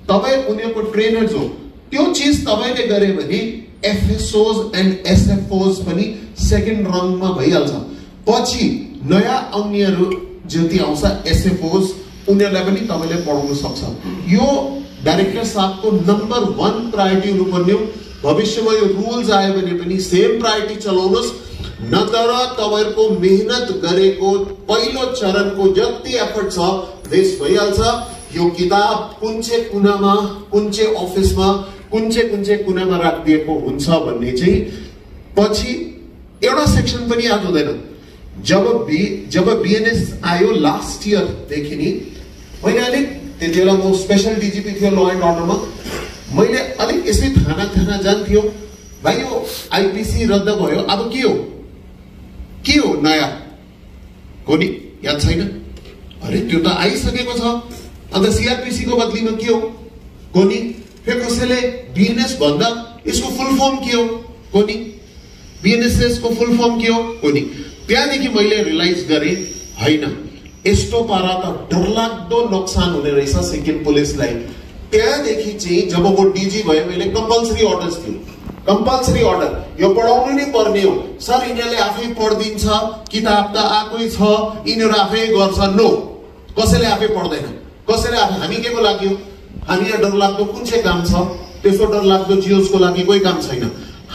तपाई उनीहरुको ट्रेनर्स हो। त्यो चीज तपाईले गरे भने एफएसओस एन्ड एसएफओस पनि सेकेन्ड रङमा भइहाल्छ। पछि नयाँ आउनेहरु जति आउँछ एसएफओस उनीहरुलाई पनि तपाईले पढाउन सक्छ। यो डाइरेक्टर साहबको नम्बर 1 प्रायोरिटी हुनुपर्ने हो। भविष्यमा यो रुल्स आयो भने पनि सेम प्रायोरिटी चलाउनुस्। नतर तपाईहरुको मेहनत गरेको पहिलो चरणको जति एफर्ट छ वेस्ट भइहाल्छ। यो किताब कुन चाहिँ कुनामा, कुन चाहिँ अफिसमा, कुन चाहिँ कुनामा राखिदिएको हुन्छ भन्ने चाहिँ पछि एउटा सेक्सन पनि याद हुँदैन। जब बीएनएस आयो लास्ट इयर देखि नि मैले अलिक त्यतिबेला म स्पेशल डीजीपी थियो ल एन्ड अर्डरमा। मैले अलिक यसै थाना जान्थ्यो भाइ यो आईपीसी रद्द भयो अब के हो नयाँ कोनी याद छैन? अरे त्यो त आइसकेको छ। अन्त सीआरपीसी को बदलीमा के हो कोनी? फेरि कसैले बीएनएस भन्दा यसको फुल फर्म के हो कोनी? बीएनएसएस को फुल फर्म के हो कोनी? त्यहाँदेखि मैले रियलाइज गरे हैन यस्तो पारा त डरलाग्दो नोक्सान हुने रहेछ सिक्किम पुलिसलाई। त्यहाँदेखि चाहिँ जब म डीजी भए मैले कम्पल्सरी अर्डर्स दिए। कम्पल्सरी अर्डर यो पढाउनु नै पर्ने हो। सर यिनीहरुले आफै पढ्दिन्छ, किताब त आकै छ, यिनीहरु आफै गर्छ। नो, कसैले आफै पढ्दैन। कसैले आफै हामी के को लागि हो? हामीलाई डरलाग्दो कुन चाहिँ काम छ? त्यसो डरलाग्दो जियोसको लागि कोही काम छैन।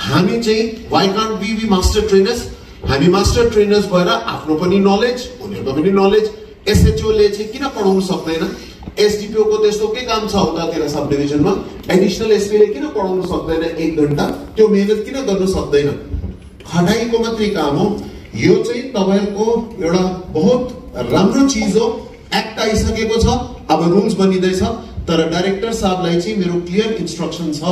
हामी चाहिँ why can't be master trainers? हामी मास्टर ट्रेनर्स भएर आफ्नो पनि नलेज, उनीहरुको पनि नलेज। एसएचओ ले चाहिँ किन पढाउन सक्दैन? एसडीपीओ को त्यस्तो के काम छ उतातिर सब डिभिजनमा? एडिशनल एसपी ले किन पढाउन सक्दैन 1 घण्टा? त्यो मेहनत किन गर्न सक्दैन? खटाइको मात्रै काम हो। यो चाहिँ तपाईहरुको एउटा बहुत राम्रो चीज हो। एक्ट आइसकेको छ, अब रुल्स बनिदैछ। तर डाइरेक्टर साहबलाई चाहिँ मेरो क्लियर इन्स्ट्रक्सन छ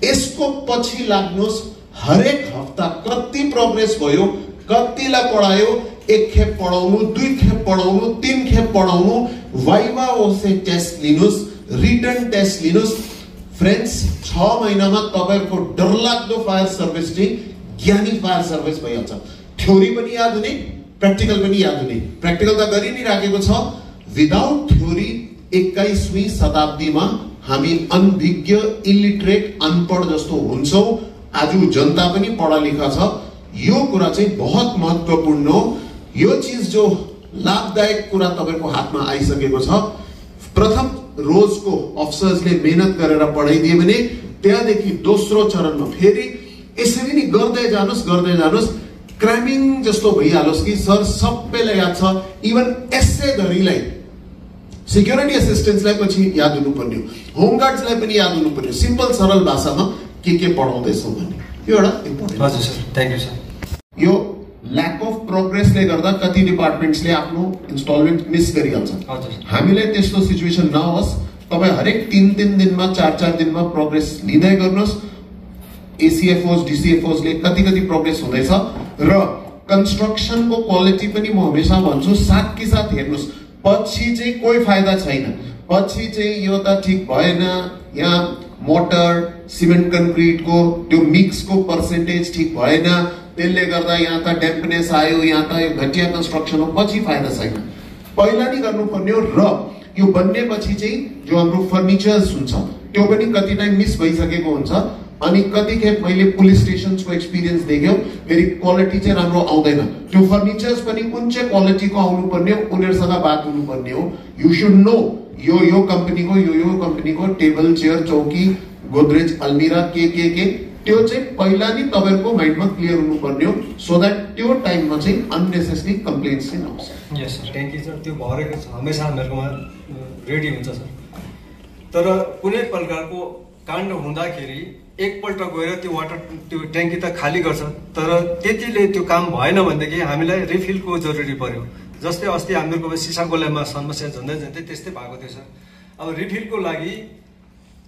यसको पछि लाग्नुस्। हरेक हप्ता कति प्रोग्रेस भयो, कतिलाई पढायो, 1 खेप पढाउनु, 2 खेप पढाउनु, 3 खेप पढाउनु, वाइवा ओसे टेस्ट लिनुस्, रिटन टेस्ट लिनुस्। फ्रेन्ड्स 6 महिनामा तपाईहरुको डरलाग्दो फायर सर्भिस चाहिँ ज्ञानी फायर सर्भिस भइहाल्छ। थ्योरी पनि याद हुने, प्र्याक्टिकल पनि याद हुने। प्र्याक्टिकल त गरि नै राखेको छ। विदाउट थ्योरी 21वीं शताब्दीमा हामी अनभिज्ञ, इलिटरेट, अनपढ जस्तो हुन्छौं। आज जनता पनि पढा लेखा छ। यो कुरा चाहिँ बहुत महत्त्वपूर्ण हो। यो चीज जो लाभदायक कुरा तपाईको हातमा आइसकेको छ। प्रथम रोजको अफसर्सले मेहनत गरेर पढाइदिए भने त्यहाँदेखि दोस्रो चरणमा फेरि यसरी नै गर्दै जानुस्। क्राइमिङ जस्तो भइहालोस् कि सर सबैलाई याद छ। इभन एसए धरीलाई सिक्युरिटी असिस्टेन्सलाई पछि याद हुनुपर्ने हो। होमगार्ड्सलाई पनि याद हुनुपर्ने हो। सिम्पल सरल भाषामा के पढाउँदैछौँ भन्ने यो एउटा इम्पोर्टेन्ट। हजुर सर, थ्यांक यू सर। यो ल्याक अफ प्रोग्रेसले गर्दा कति डिपार्टमेन्ट्सले आफ्नो इन्स्टलमेन्ट मिस गरिहाल्छ। हामीलाई त्यस्तो सिचुएसन नहोस्। तपाई हरेक 3-3 दिनमा 4-4 दिनमा प्रोग्रेस लिँदै गर्नुस्। एसीएफओस डीसीएफओस ले कति प्रोग्रेस हुँदैछ र कन्स्ट्रक्सनको क्वालिटी पनि म हमेशा भन्छु साथ कि साथ हेर्नुस्। पछि चाहिँ कोही फाइदा छैन। पछि चाहिँ यो त ठीक भएन, यहाँ मोटर सिमेन्ट कन्क्रिट को त्यो मिक्स को पर्सेन्टेज ठीक भएन, त्यसले गर्दा यहाँ त ड्याम्पनेस आयो, यहाँ त यो घटिया कन्स्ट्रक्सन हो, पछि फाइदा छैन। पहिला नै गर्नुपर्ने हो। र यो बन्नेपछि चाहिँ जो हाम्रो फर्निचर्स हुन्छ त्यो पनि कति टाइम मिस भइसकेको हुन्छ। अनि कतिखेप मैले पुलिस स्टेशन्सको एक्सपिरियन्स देख्यो फेरि क्वालिटी चाहिँ राम्रो आउँदैन। त्यो फर्निचर्स पनि कुन चाहिँ क्वालिटीको आउनुपर्ने हो, उनीहरुसँग बात हुनुपर्ने हो। यु शुड नो यो कम्पनीको यो कम्पनीको टेबल, चेयर, चौकी, गोदरेज, अलमिरा के त्यो चाहिँ पहिला नै तपाईहरुको माइन्डमा क्लियर हुनुपर्ने हो। सो दैट त्यो टाइममा चाहिँ अननेसेसरी कम्प्लेन्ट्स चाहिँ नआउँछ। यस सर, थ्यांक यू सर। त्यो भरेको छ, हमेशा हामीहरुकोमा रेडी हुन्छ सर। तर कुनै प्रकारको काण्ड हुँदाखेरि एकपल्ट गएर त्यो वाटर त्यो ट्याङ्की त खाली गर्छ, तर त्यतिले त्यो काम भएन भनेदेखि हामीलाई रिफिलको जरुरी पर्यो। जस्तै अस्ति हामीहरूको सिसा गोलामा समस्या झन्डै झन्डै त्यस्तै भएको थियो सर। अब रिफिलको लागि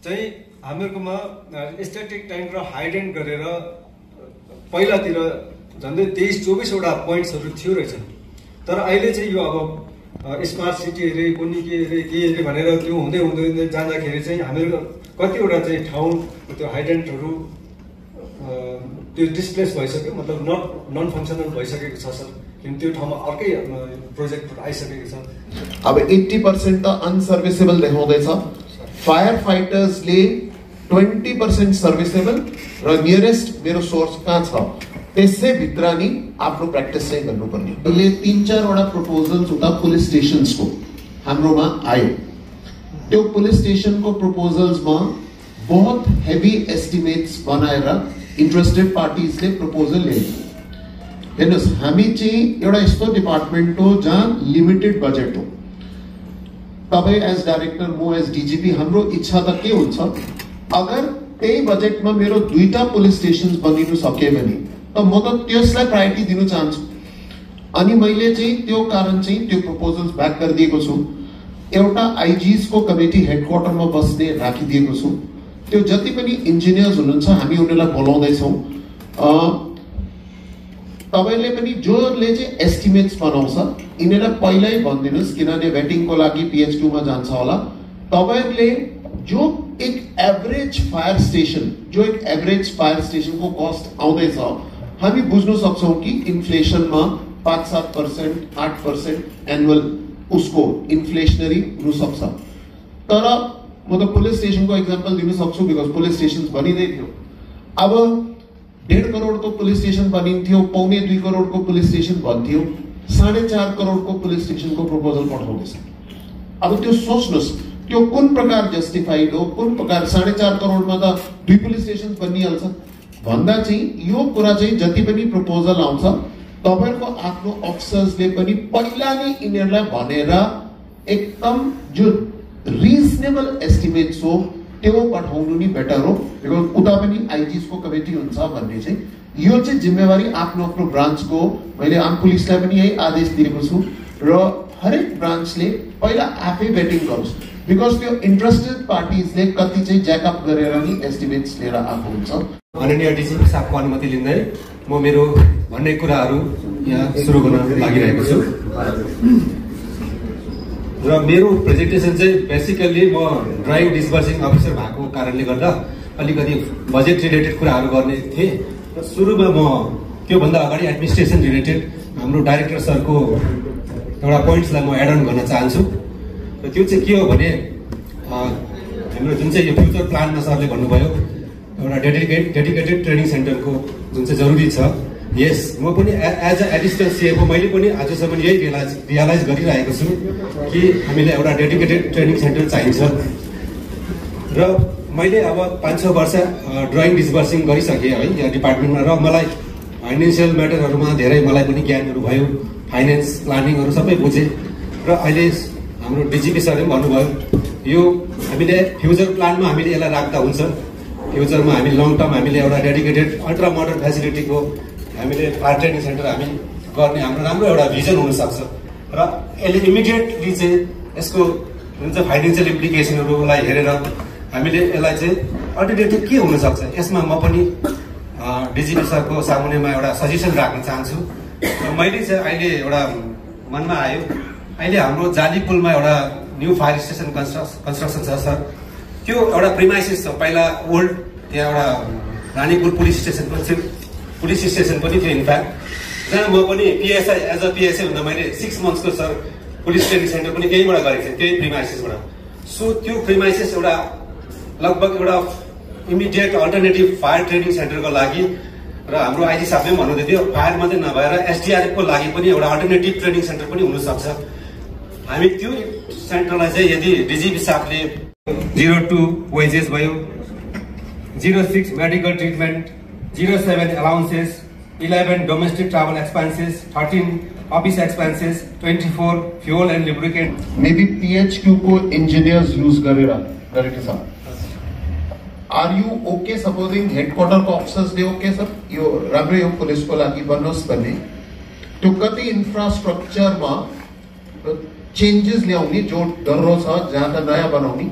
चाहिँ हामीहरूकोमा स्ट्याटिक ट्याङ्क र हाइड्रेन्ट गरेर पहिलातिर झन्डै 23-24 वटा पोइन्ट्सहरू थियो रहेछ। तर अहिले चाहिँ यो अब स्मार्ट सिटी अरे कुनै के अरे भनेर त्यो हुँदै हुँदै जाँदाखेरि चाहिँ हामीहरू कतिवटा चाहिँ ठाउँ त्यो हाइड्रेन्टहरू त्यो डिस्प्लेस भइसक्यो, मतलब नन फङ्सनल भइसकेको छ सर। किन त्यो ठाउँमा अर्कै प्रोजेक्टहरू आइसकेको छ। अब 80% त अनसर्भिसेबल देखाउँदैछ। फायर फाइटर्सले 20% सर्भिसेबल र नियरेस्ट मेरो सोर्स कहाँ छ त्यसै भित्र नि आफ्नो प्र्याक्टिस चाहिँ गर्नुपर्ने। अहिले 3-4 वटा प्रपोजल्स उता पुलिस स्टेशन्सको हाम्रोमा आयो। त्यो पुलिस स्टेशनको प्रपोजल्समा बहुत हेभी एस्टिमेट्स बनाएर इन्ट्रेस्टेड पार्टीजले प्रपोजल ल्यायो। हेर्नुहोस्, हामी चाहिँ एउटा यस्तो डिपार्टमेन्ट हो जहाँ लिमिटेड बजेट हो। तपाईँ एज डाइरेक्टर, म एज डिजिपी, हाम्रो इच्छा त के हुन्छ, अगर त्यही बजेटमा मेरो 2टा पुलिस स्टेशन बनिनु सके भने त म त त्यसलाई प्रायोरिटी दिनु चाहन्छु। अनि मैले चाहिँ त्यो कारण चाहिँ त्यो प्रपोजल्स ब्याक गरिदिएको छु। एउटा आइजिस को कमिटी हेडक्वार्टरमा बस्ने राखिदिएको छु। त्यो जति पनि इन्जिनियर्स हुनुहुन्छ हामी उनीहरूलाई बोलाउँदैछौँ। तपाईले पनि जोले चाहिँ एस्टिमेट्स बनाउँछ यिनीहरूलाई पहिल्यै भनिदिनुस्, किनभने वेटिङको लागि PH2 मा जान्छ होला। तपाईले जो एक एभरेज फायर स्टेशन को कस्ट आउँदैछ हामी बुझ्न सक्छौं कि इन्फ्लेसनमा 5-7%, 8% एनुअल उसको इन्फ्लेसनरी हुन सक्छ। तर म त पुलिस स्टेशनको एक्जाम्पल दिन सक्छु, बिकज पुलिस स्टेशन्स बनिँदै थियो। अब 1.5 करोडको पुलिस स्टेशन बनिन्थ्यो, 1.25 करोडको पुलिस स्टेशन बन्थ्यो, 4.5 करोडको पुलिस स्टेशनको प्रपोजल पठाउँदैछ। अब त्यो सोच्नुस्, त्यो कुन प्रकार जस्टिफाइड हो, कुन प्रकार 4.5 करोडमा त 2 पुलिस स्टेशन बनिहाल्छ भन्दा चाहिँ यो कुरा चाहिँ जति पनि प्रपोजल आउँछ तपाईहरुको आफ्नो अफिसर्सले पनि पहिला नै यिनीहरूलाई भनेर एकदम जो रिजनेबल एस्टिमेट्स हो त्यो पठाउनु नि बेटर हो। बिकज उता पनि आइजिस को कमिटी हुन्छ भन्ने चाहिँ यो चाहिँ जिम्मेवारी आफ्नो आफ्नो ब्रान्चको। मैले आम पुलिसलाई पनि यही आदेश दिएको छु र हरेक ब्रान्चले पहिला आफै बेटिङ गरोस्, बिकज त्यो इन्ट्रेस्टेड पार्टीजले कति चाहिँ ज्याकअप गरेर नि एस्टिमेट्स लिएर आएको हुन्छ। माननीय डिजिपी साहबको अनुमति लिँदै म मेरो भन्ने कुराहरू यहाँ सुरु गर्न लागिरहेको छु। र मेरो प्रेजेन्टेसन चाहिँ बेसिकली म ड्राइङ डिस्बर्सिङ अफिसर भएको कारणले गर्दा अलिकति बजेट रिलेटेड कुराहरू गर्ने थिएँ। र सुरुमा म त्योभन्दा अगाडि एडमिनिस्ट्रेसन रिलेटेड हाम्रो डाइरेक्टर सरको एउटा पोइन्ट्सलाई म एड अन गर्न चाहन्छु। र त्यो चाहिँ के हो भने हाम्रो जुन चाहिँ यो फ्युचर प्लानमा सरले भन्नुभयो एउटा डेडिकेटेड ट्रेनिङ सेन्टरको जुन चाहिँ जरुरी छ। यस, म पनि एज अ एडिसनल CFO मैले पनि आजसम्म यही रियलाइज गरिरहेको छु कि हामीले एउटा डेडिकेटेड ट्रेनिङ सेन्टर चाहिन्छ। र मैले अब 5-6 वर्ष ड्राइङ डिस्बर्सिङ गरिसकेँ है यहाँ डिपार्टमेन्टमा, र मलाई फाइनेन्सियल म्याटरहरूमा धेरै मलाई पनि ज्ञानहरू भयो, फाइनेन्स प्लानिङहरू सबै बुझेँ। र अहिले हाम्रो डिजिपी सरले पनि भन्नुभयो यो हामीले फ्युचर प्लानमा हामीले यसलाई राख्दा हुन्छ। फ्युचरमा हामी लङ टर्म हामीले एउटा डेडिकेटेड अल्ट्रा मोडर्न फेसिलिटीको हामीले फायर ट्रेनिङ सेन्टर हामी गर्ने हाम्रो राम्रो एउटा भिजन हुनसक्छ। र यसले इमिडिएटली चाहिँ यसको जुन चाहिँ फाइनेन्सियल इम्प्लिकेसनहरूलाई हेरेर हामीले यसलाई चाहिँ अल्टरनेटिभ के हुनसक्छ यसमा म पनि डिजिपी सरको सामुन्नेमा एउटा सजेसन राख्न चाहन्छु। मैले चाहिँ अहिले एउटा मनमा आयो, अहिले हाम्रो जाली पुलमा एउटा न्यू फायर स्टेसन कन्स्ट्रक्सन छ सर। त्यो एउटा प्रिमाइसिस छ, पहिला ओल्ड त्यहाँ एउटा रानीपुल पुलिस स्टेसन पनि थियो इनफ्याक्ट, जहाँ म पनि PSI एज अ PSI हुँदा मैले 6 मन्थ्सको सर पुलिस ट्रेनिङ सेन्टर पनि त्यहीबाट गरेको थिएँ, त्यही प्रिमाइसिसबाट। सो त्यो प्रिमाइसिस एउटा लगभग एउटा इमिडिएट अल्टरनेटिभ फायर ट्रेनिङ सेन्टरको लागि, र हाम्रो आइजी साहबले पनि भन्नुहुँदै थियो फायर मात्रै नभएर SDRF को लागि पनि एउटा अल्टरनेटिभ ट्रेनिङ सेन्टर पनि हुनसक्छ। हामी त्यो सेन्टरलाई चाहिँ यदि डिजिपी साहबले 02 वेजेस भयो, 06 medical treatment, 07 allowances, 11 domestic travel expenses, 13 office expenses, 24 fuel and lubricant. Maybe PHQ को इन्जिनियर्स युज गरेको छ। आर यू ओके सपोजिङ हेडक्वार्टर को अफिसर्सले ओके सर यो राम्रै हो पुलिसको लागि भन्नुहोस् भन्ने त्यो कति इन्फ्रास्ट्रक्चरमा चेन्जेस ल्याउने जो डरो छ जहाँ त नयाँ बनाउने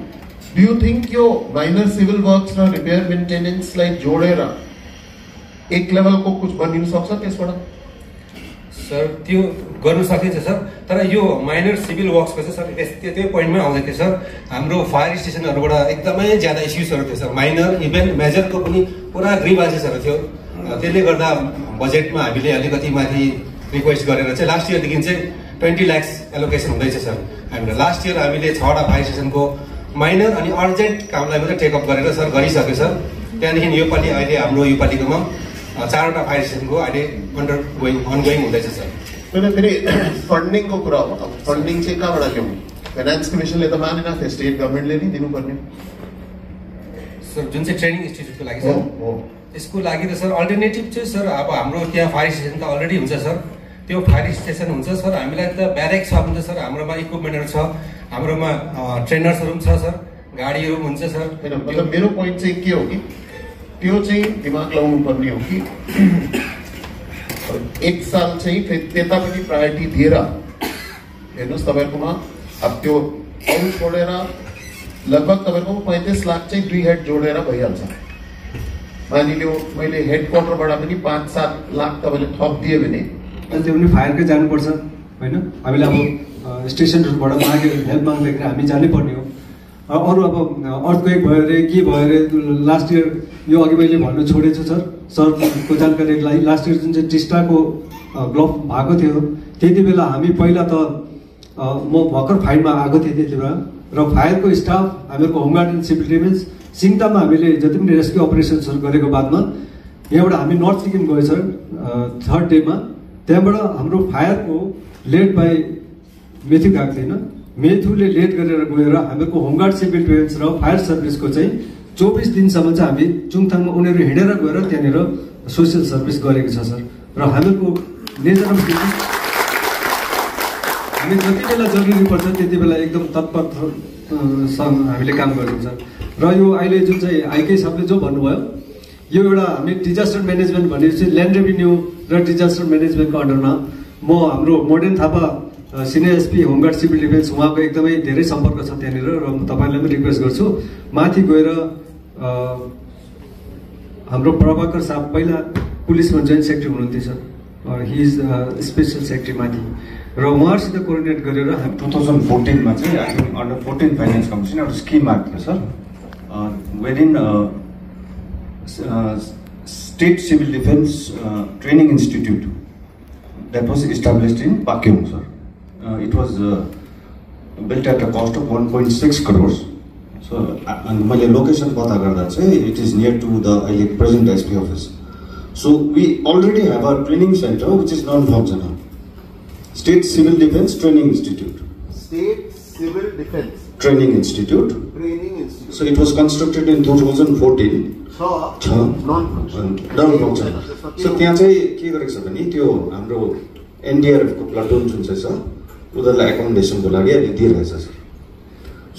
डु यू थिंक यो माइनर सिभिल वर्क्स र रिपेयर मेन्टेनेन्सलाई जोडेर एक लेभलको कुछ बनिन सक्छ त्यसबाट सर त्यो गर्न सकिन्छ सर तर यो माइनर सिभिल वर्क्सको चाहिँ सर त्यो पोइन्टमै आउँदै थियो सर हाम्रो फायर स्टेसनहरूबाट एकदमै ज्यादा इस्युजहरू थियो सर माइनर इभेन मेजरको पनि पुरा ग्रिभान्सेसहरू थियो त्यसले गर्दा बजेटमा हामीले अलिकति माथि रिक्वेस्ट गरेर चाहिँ लास्ट इयरदेखि चाहिँ 20 लाख एलोकेसन हुँदैछ सर हामीले लास्ट इयर हामीले 6वटा फायर स्टेसनको माइनर अनि अर्जेन्ट कामलाई मात्रै टेकअप गरेर सर गरिसक्यो सर त्यहाँदेखि योपालि अहिले हाम्रो योपालिकोमा 4वटा फायर स्टेसनको अहिले अनगोइङ हुँदैछ सर फेरि फन्डिङको कुरा हो अब फन्डिङ चाहिँ कहाँबाट ल्याउनु फाइनान्स कमिसनले त मानेन थियो स्टेट गभर्मेन्टले नै दिनुपर्ने सर जुन चाहिँ ट्रेनिङ इन्स्टिट्युटको लागि सर त्यसको लागि त सर अल्टरनेटिभ चाहिँ सर अब हाम्रो त्यहाँ फायर स्टेसन त अलरेडी हुन्छ सर त्यो फायर स्टेसन हुन्छ सर हामीलाई त ब्यारेक छ भने त सर हाम्रोमा इक्विपमेन्टहरू छ हाम्रोमा ट्रेनर्सहरू पनि छ सर गाडीहरू पनि हुन्छ सर मतलब मेरो पोइन्ट चाहिँ के हो कि त्यो चाहिँ दिमाग लगाउनु पर्ने हो कि एक साल चाहिँ त्यतापट्टि प्रायोरिटी दिएर हेर्नुहोस् तपाईँहरूकोमा अब त्यो अरू छोडेर लगभग तपाईँहरूको 35 लाख चाहिँ 2 हेड जोडेर भइहाल्छ मानिलियो मैले हेडक्वार्टरबाट पनि 5-7 लाख तपाईँले थप दियो भने त्यो पनि फायरकै जानुपर्छ होइन हामीले अब स्टेसनहरूबाट मागेर हेल्प माग्दाखेरि हामी जानै पर्ने हो अरू अब अर्थक्वेक भयो अरे के भयो अरे लास्ट इयर यो अघि मैले भन्नु छोडेछु सरको जानकारीलाई लास्ट इयर जुन चाहिँ टिस्टाको ग्लोभ भएको थियो त्यति बेला हामी पहिला त म भर्खर फाइनमा आएको थिएँ त्यति बेला र फायरको स्टाफ हामीहरूको होमगार्ड एन्ड सिभिल डिफेन्स सिङताममा हामीले जति पनि रेस्क्यु अपरेसन्सहरू गरेको बादमा यहाँबाट हामी नर्थ सिक्किम गयो सर 3rd डेमा त्यहाँबाट हाम्रो फायरको लेड बाई मेथ्यू गएको थिएन मेथ्यूले लेड गरेर गएर हामीहरूको होमगार्ड सिभिल डिफेन्स र फायर सर्भिसको चाहिँ 24 दिनसम्म चाहिँ हामी चुङथाङमा उनीहरू हिँडेर गएर त्यहाँनिर सोसियल सर्भिस गरेको छ सर र हामीहरूको नेचर अफ ड्युटी हामी जति बेला जरुरी पर्छ त्यति बेला एकदम तत्पर हामीले काम गरिन्छ र यो अहिले जुन चाहिँ आइके सबले जो भन्नुभयो यो एउटा हामी डिजास्टर म्यानेजमेन्ट भनेपछि ल्यान्ड रेभिन्यू र डिजास्टर म्यानेजमेन्टको अन्डरमा म हाम्रो Moden Thapa senior SP home guard civil defence उहाँको एकदमै धेरै सम्पर्क छ त्यहाँनिर र म तपाईँलाई पनि रिक्वेस्ट गर्छु माथि गएर हाम्रो प्रभाकर साहब पहिला पुलिसमा जोइन्ट सेक्रेटरी हुनुहुन्थ्यो sir he is special secretary माथि र उहाँहरूसित कोअर्डिनेट गरेर 2014 मा चाहिँ I think under 14 finance commission एउटा स्किम आएको थियो sir within state civil defence training institute that was established in Pakyong, sir. It was built at a cost of 1.6 crores. So, and my location pata garda chai it is near to the present SP office. So we already have a training center which is non-functional. State Civil Defense Training Institute. State Civil Defense Training Institute. Training Institute. So it was constructed in 2014. Non-functional. So त्यहाँ चाहिँ के गरेको छ भने त्यो हाम्रो NDRF को platoon जुन चाहिँ छ उनीहरूलाई एकोमोडेसनको लागि अहिले दिइरहेछ सर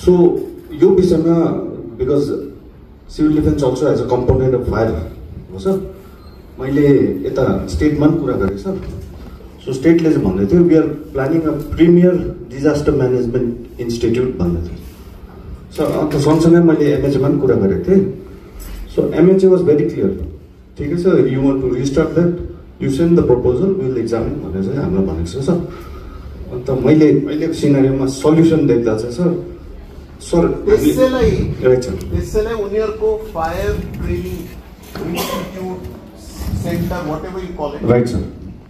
सो यो विषयमा because civil defence also as a component of fire हो सर मैले यता स्टेटमा पनि कुरा गरेँ सर सो स्टेटले चाहिँ भन्दै थियो we are planning a premier disaster management institute भन्दै थियो सर अन्त सँगसँगै मैले एमएचएमा पनि कुरा गरेको थिएँ so MHA was very clear ठिक है sir you want to restart that you send the proposal will examine भनेर चाहिँ हामीलाई भनेको छ सर अन्त मैले अहिलेको सिनारीमा सल्युसन देख्दा चाहिँ सर त्यसैलाई उनीहरूको fire training institute centre whatever you call it right sir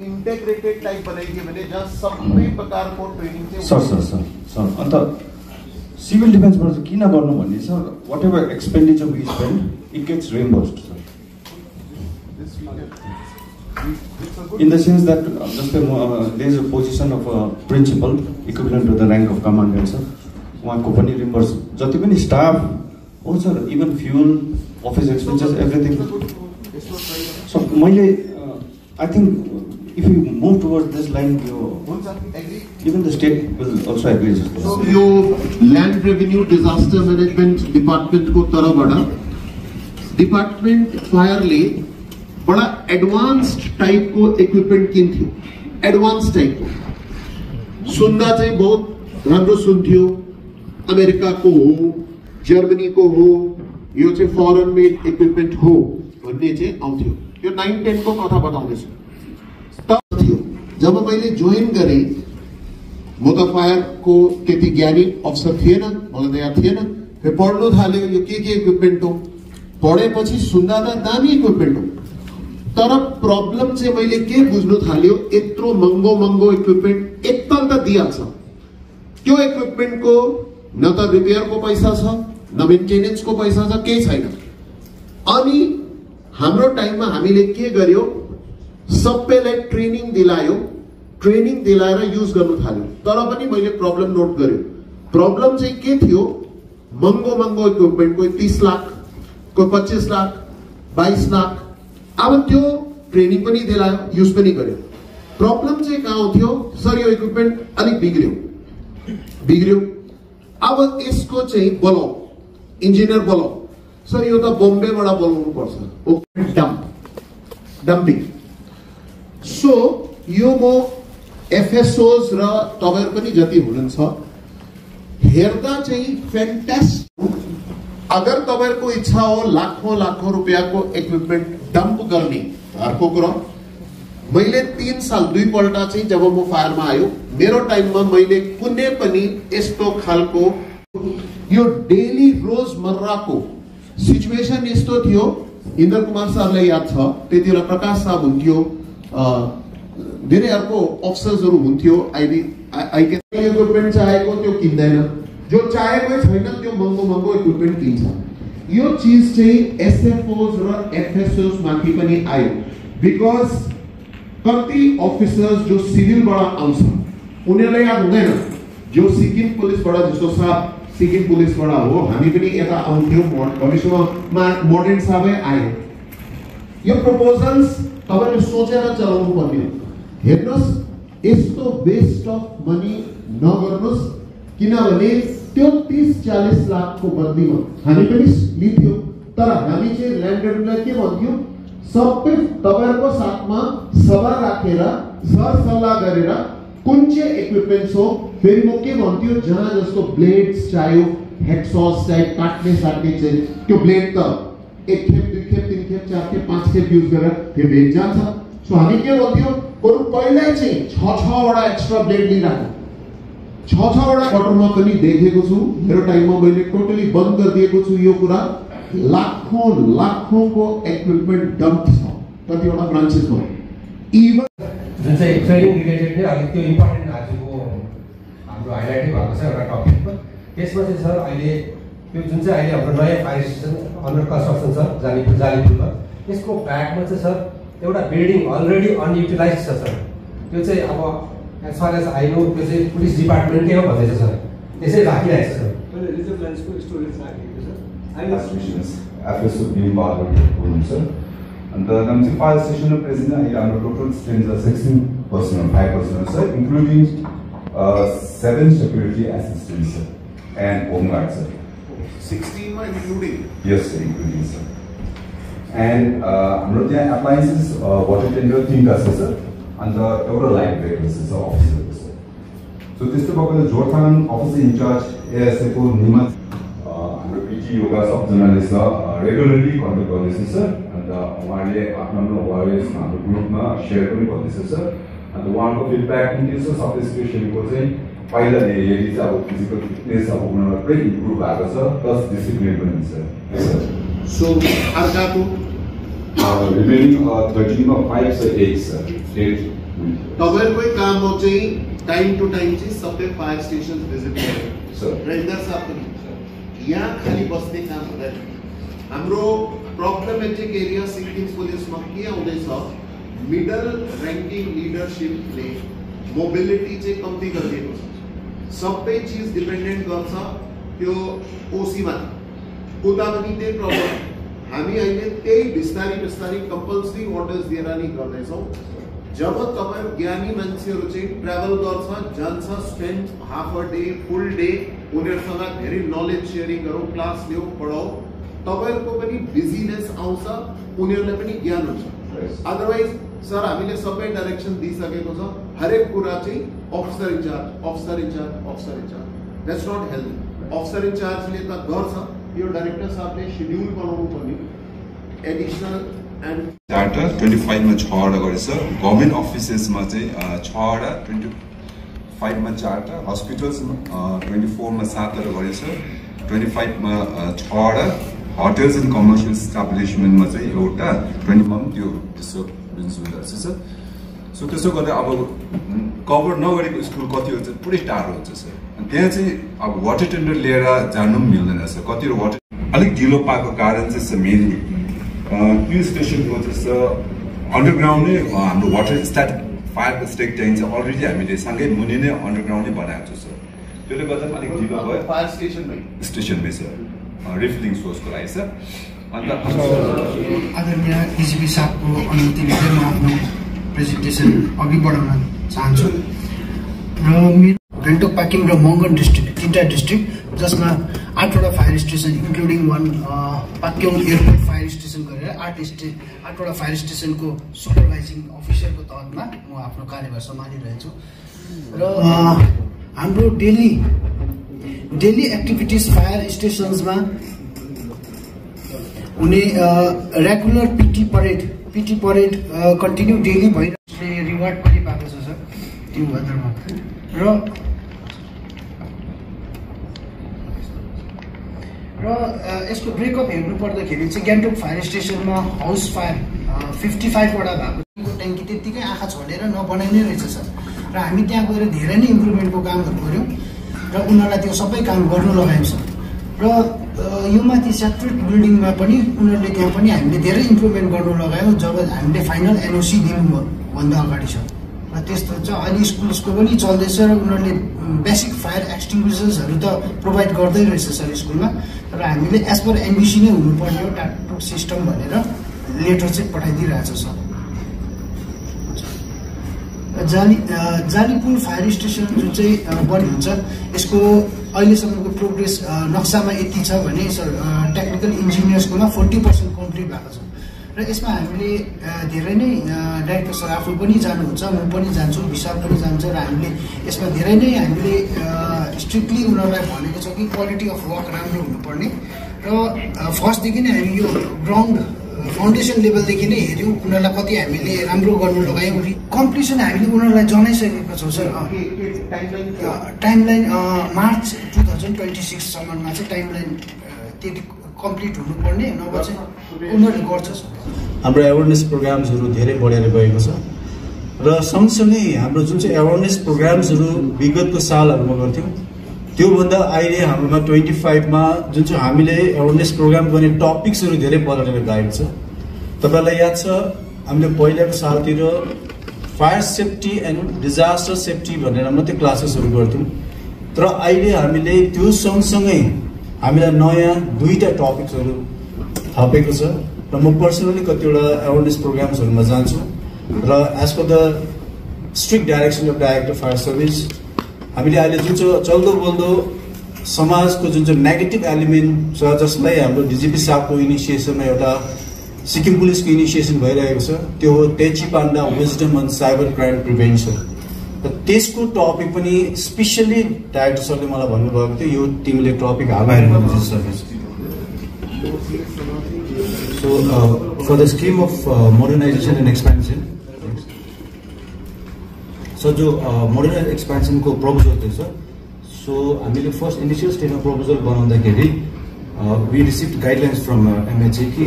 integrated type बनाइदियो भने जहाँ सबै प्रकारको ट्रेनिङ चाहिँ सर अन्त सिभिल डिफेन्सबाट चाहिँ किन गर्नु भन्ने sir whatever expenditure we spend it gets reimbursed sir in the sense that there is a position of a principal equivalent to the rank of commander sir उहाँको पनि reimburse जति पनि staff हो sir even fuel office expenses everything so मैले I think if you move towards this line यो even the state will also agree यो land revenue disaster management डिपार्टमेन्टको तर्फबाट डिपार्टमेंट फायरले बड़ा एडवांस्ड टाइप को इक्विपमेंट किन्थ्यो, एडवांस टाइप को सुन्दा चाहिँ बहुत राम्रो सुन्थ्यो। अमेरिका को हो, जर्मनी को हो, यो चाहिँ फरेन मेड इक्विपमेंट हो भन्ने चाहिँ आउँथ्यो। यो 9-10 को कथा बताउँदैछु। तब थियो जब मैले जोइन गरे, म त फायर को त्यति ज्ञानी अफसर थिएन, मलाई त याद थिएन। फेरि पढ्नु थाल्यो यो के इक्विपमेन्ट हो, पढेपछि सुन्दा त दामी इक्विपमेन्ट हो। तर प्रब्लम चाहिँ मैले के बुझ्नु थाल्यो, यत्रो महँगो इक्विपमेन्ट एकताल त दिइहाल्छ, त्यो इक्विपमेन्ट को न त रिपेयर को पैसा छ, न मेन्टेनेन्स को पैसा छ, केही छैन। अनि हाम्रो टाइममा हामीले के गर्यो, सबैलाई ट्रेनिङ दिलायो, ट्रेनिङ दिलाएर युज गर्नु थाल्यो। तर पनि मैले प्रब्लम नोट गर्यो। प्रब्लम चाहिँ के थियो, महँगो इक्विपमेन्ट कोही 30 लाख, कोही 25 लाख, 22 लाख। अब त्यो ट्रेनिङ पनि दिलायो, युज पनि गर्यो। प्रब्लम चाहिँ कहाँ आउँथ्यो, सर यो इक्विपमेन्ट अलिक बिग्रियो, अब यसको चाहिँ बोलाऊ, इन्जिनियर बोलाऊ, सर यो त बम्बेबाट बोलाउनु पर्छ, डम्पिङ। सो यो म एफएसओज र तपाईहरु पनि जति हुनुहुन्छ हेर्दा चाहिँ फ्यान्टास्टिक। अगर तपाईहरुको इच्छा हो लाखौं रुपैयाँको इक्विपमेन्ट डम्प गर्ने, अर्को कुरा मैले 3 साल 2 पल्ट चाहिँ जब म फायरमा आयो, मेरो टाइममा मैले कुनै पनि यस्तो खालको यो डेली रोजमर्राको सिचुएसन यस्तो थियो। इन्द्र कुमार सरलाई याद छ, त्यतिबेला प्रकाश साहब हुन्थ्यो, धेरै अर्को अफिसर्सहरु हुन्थ्यो। इक्विपमेन्ट चाहेको त्यो किन्दैन, जो चाहेको छैन त्यो महँगो इक्विपमेन्ट किन्छ। यो चीज चाहिँ एसएफओज र एफएसओज माथि पनि आयो। बिकज कति अफिसर्स जो सिभिलबाट आउँछ उनीहरुलाई याद हुँदैन, जो सिक्किम पुलिसबाट, जस्तो साहब सिक्किम पुलिसबाट हो, हामी पनि यता आउँथ्यौं, भविष्यमा मोडर्न साहबै आयो। यो प्रपोजल्स तपाईले सोचेर चलाउनु पर्ने हो। हेर्नुस्, यस्तो वेस्ट अफ मनी नगर्नुस्, किनभने त्यो 30-40 लाखको बदलीमा हामी पनि लिथ्यौं। तर हामी चाहिँ ल्यान्डरलाई के भन्थ्यौं, सबै तपाईहरुको साथमा सभा राखेर सरसल्लाह गरेर कुन चाहिँ इक्विपमेन्ट्स हो, फेरि म के भन्थ्यो, जहाँ जस्तो ब्लेड्स चाहियो, हेक्सॉस चाहियो, काट्ने साट्ने चाहिँ त्यो ब्लेड त 1 खेप 2 खेप 3 खेप 4 खेप 5 खेप युज गरेर त्यो भेट जान्छ। सो हामी के भन्थ्यौं, बरु पहिल्यै चाहिँ 6 वटा एक्स्ट्रा ब्लेड लिइराख्नु। 6 वटा क्वार्टरमा पनि देखेको छु, मेरो टाइममा मैले टोटली बन्द गरिदिएको छु यो कुरा। लाखौं को इक्विपमेन्ट डम्प छ कतिवटा ब्रान्चेसमा। इभन जुन चाहिँ ट्रेनिङ रिलेटेड नै अलिक त्यो इम्पोर्टेन्ट आजको हाम्रो हाइलाइटै भएको छ एउटा टपिकमा। त्यसमा चाहिँ सर अहिले यो जुन चाहिँ अहिले हाम्रो नयाँ फायर स्टेसन अन्डर कन्स्ट्रक्सन छ जालीपुरमा, यसको ब्याकमा चाहिँ सर एउटा बिल्डिङ अलरेडी अनयुटिलाइज छ सर। त्यो चाहिँ अब as far as I know त्यो चाहिँ पुलिस डिपार्टमेन्टकै हो भन्दैछ सर, त्यसै राखिरहेको छ सर। रिजर्भ ल्यान्ड्सको स्टोरेज राखेको छ। FSO being part of the program, sir. And the fire station present our total strength is 16% or 5%, sir, including 7 security assistants, sir, and home guard, sir. 16 including? Yes, sir, including, sir. And appliances, water tender, 3 classes, sir, and the total light vehicles, sir, officers, sir. So this is about the Jordan officer in charge, ASFO, Nimat. Yoga सबजनाले regularly contact गर्दैछ sir. अन्त उहाँले आफ्नो awareness हाम्रो ग्रुपमा share पनि गर्दैछ sir. अन्त उहाँको फिडब्याक पनि के छ, सब स्पेसलीको चाहिँ पहिलाले यदि चाहिँ अब फिजिकल फिटनेस अब उनीहरुको पुरै इम्प्रुभ भएको छ, प्लस डिसिप्लिन पनि छ। सो अर्काको रिमेनिङ 13 मा 5 सर 8 सर 8 तपाईहरुकै काम हो चाहिँ टाइम टु टाइम चाहिँ सबै फायर स्टेशन्स भिजिट गर्नु सर। रेन्डर साहब पनि यहाँ खाली बस्ने काम हुँदैन। हाम्रो प्रब्लमेटिक एरिया सिक्किम पुलिसमा के आउँदैछ, मिडल र्याङ्किङ लिडरशिपले मोबिलिटी चाहिँ कम्ती गरिदिएको छ। सबै चीज डिपेन्डेन्ट गर्छ त्यो ओसीमा। उता पनि त्यही प्रब्लम। हामी अहिले त्यही बिस्तारै कम्पल्सरी अर्डर्स दिएर नि गर्दैछौँ। जब तपाईहरु ज्ञानी मान्छेहरु चाहिँ ट्राभल गर्छ, जान्छ, spend half a day, full day, उनीहरुसँग धेरै नलेज शेयरिङ गरौँ, क्लास लिऊ, पढाऊ, तपाईहरुको पनि बिजीनेस आउँछ, उनीहरुलाई पनि ज्ञान हुन्छ। अदरवाइज सर हामीले सबै डाइरेक्सन दिइसकेको छ, हरेक कुरा चाहिँ officer in charge that's not healthy. Officer इन्चार्जले त गर्छ, यो डाइरेक्टर साहबले शेड्युल बनाउनु पर्ने एडिशनल एन्ड चार्टर 25 मा 6 वटा गरेछ। गभर्नमेन्ट अफिसेसमा चाहिँ 6 वटा, 25 मा 4 वटा, हस्पिटल्समा 24 मा 7 वटा गरेछ, 25 मा 6 वटा, होटल्स एन्ड कमर्सियल इस्टाब्लिसमेन्टमा चाहिँ एउटा, 20 मा त्यो त्यसो हुँदैछ सर। सो त्यसो गर्दा अब कभर नगरेको स्कुल कति हुन्छ, पुरै टाढो हुन्छ सर। अनि त्यहाँ चाहिँ अब वाटर टेन्डर लिएर जानु पनि मिल्दैन सर। कतिवटा वाटर अलिक ढिलो पाएको कारण चाहिँ सर मेनली त्यो स्टेसनको चाहिँ अन्डरग्राउन्ड नै हाम्रो वाटर फायर स्टेक ट्याङ्क चाहिँ अलरेडी हामीले सँगै मुनि नै अन्डरग्राउन्डै बनाएको छ सर। त्यसले गर्दा पनि अलिक ढिलो भयो। फायर स्टेसनमै सर रिफिलिङ सोर्सको लागि सर। अन्त आदरणीय डिजिपी साहबको अनुमति लिँदै म आफ्नो प्रेजेन्टेसन अघि बढाउन चाहन्छु। र मेरो गान्तोक, पाकिम र मङ्गन डिस्ट्रिक्ट, तीनटा डिस्ट्रिक्ट जसमा 8 वटा fire station including 1 Pakyong airport fire station गरेर 8 वटा फायर स्टेसनको सुपरभाइजिङ अफिसरको तहमा म आफ्नो कार्यभार सम्हालिरहेछु। र हाम्रो डेली एक्टिभिटिज फायर स्टेसन्समा हुने regular PT parade continue daily भइरहेको रिवार्ड पनि पाएको छ सर त्यो वेदरमा। र यसको ब्रेकअप हेर्नु पर्दाखेरि चाहिँ गान्तोक फायर स्टेसनमा हाउस फायर 55 वटा भएको ट्याङ्की त्यत्तिकै आँखा छोडेर नबनाइने रहेछ सर। र हामी त्यहाँ गएर धेरै नै इम्प्रुभमेन्टको कामहरू गऱ्यौँ र उनीहरूलाई त्यो सबै काम गर्नु लगायौँ सर। र यो माथि सेक्रेट बिल्डिङमा पनि उनीहरूले त्यहाँ पनि हामीले धेरै इम्प्रुभमेन्ट गर्नु लगायौँ जब हामीले फाइनल एनओसी दिनुभन्दा अगाडि छ। र त्यस्तो छ अहिले स्कुल्सको पनि चल्दैछ र उनीहरूले बेसिक फायर एक्सटिङ्ग्विसर्सहरू त प्रोभाइड गर्दै रहेछ सर स्कुलमा। र हामीले एज पर एनबिसी नै हुनुपर्ने हो टाटो सिस्टम भनेर लेटर चाहिँ पठाइदिइरहेछ सर। जालीपुल फायर स्टेसन जुन चाहिँ बनिन्छ यसको अहिलेसम्मको प्रोग्रेस नक्सामा यति छ भने सर टेक्निकल इन्जिनियर्सकोमा 40% कम्प्लिट भएको छ। र यसमा हामीले धेरै नै डाइरेक्टर सर आफू पनि जानुहुन्छ, म पनि जान्छु, विशाल पनि जान्छ। र हामीले यसमा धेरै नै हामीले स्ट्रिक्टली उनीहरूलाई भनेको छ कि क्वालिटी अफ वर्क राम्रो हुनुपर्ने। र फर्स्टदेखि नै हामी यो ग्राउन्ड फाउन्डेसन लेभलदेखि नै हेऱ्यौँ उनीहरूलाई कति हामीले राम्रो गर्नु लगायौँ। कम्प्लिसन हामीले उनीहरूलाई जनाइसकेको छौँ सर। टाइमलाइन मार्च 2026सम्ममा चाहिँ टाइमलाइन त्यति कम्प्लिट हुनुपर्ने, नभए चाहिँ उनीहरूले गर्छ सर। हाम्रो एवेरनेस प्रोग्राम्सहरू धेरै बढेर गएको छ। र सँगसँगै हाम्रो जुन चाहिँ एवेरनेस प्रोग्राम्सहरू विगतको सालहरूमा गर्थ्यौँ त्योभन्दा अहिले हाम्रोमा 25 मा जुन चाहिँ हामीले एवेरनेस प्रोग्राम गर्ने टपिक्सहरू धेरै बढेर गएको छ। तपाईँलाई याद छ हामीले पहिलाको सालतिर fire safety and disaster safety भनेर मात्रै क्लासेसहरू गर्थ्यौँ। तर अहिले हामीले त्यो सँगसँगै हामीलाई नयाँ 2टा टपिक्सहरू थपेको छ। र म पर्सनली कतिवटा एवेरनेस प्रोग्राम्सहरूमा जान्छु। र as per the strict direction of director fire service हामीले अहिले जुन चाहिँ चल्दो बोल्दो समाजको जुन चाहिँ नेगेटिभ एलिमेन्ट छ जसलाई हाम्रो डिजिपी साहबको इनिसिएसनमा एउटा सिक्किम पुलिसको इनिसिएसन भइरहेको छ त्यो हो Techie Panda wisdom on cyber crime prevention. र त्यसको टपिक पनि स्पेसली डाइरेक्टर सरले मलाई भन्नुभएको थियो यो तिमीले टपिक हाल्नु service. So for the scheme of modernization and expansion, so जो मोडर्न एक्सपेन्सनको प्रपोजल थियो सर। सो हामीले फर्स्ट इनिसियल स्टेजमा प्रपोजल बनाउँदाखेरि we receive guidelines from MHA कि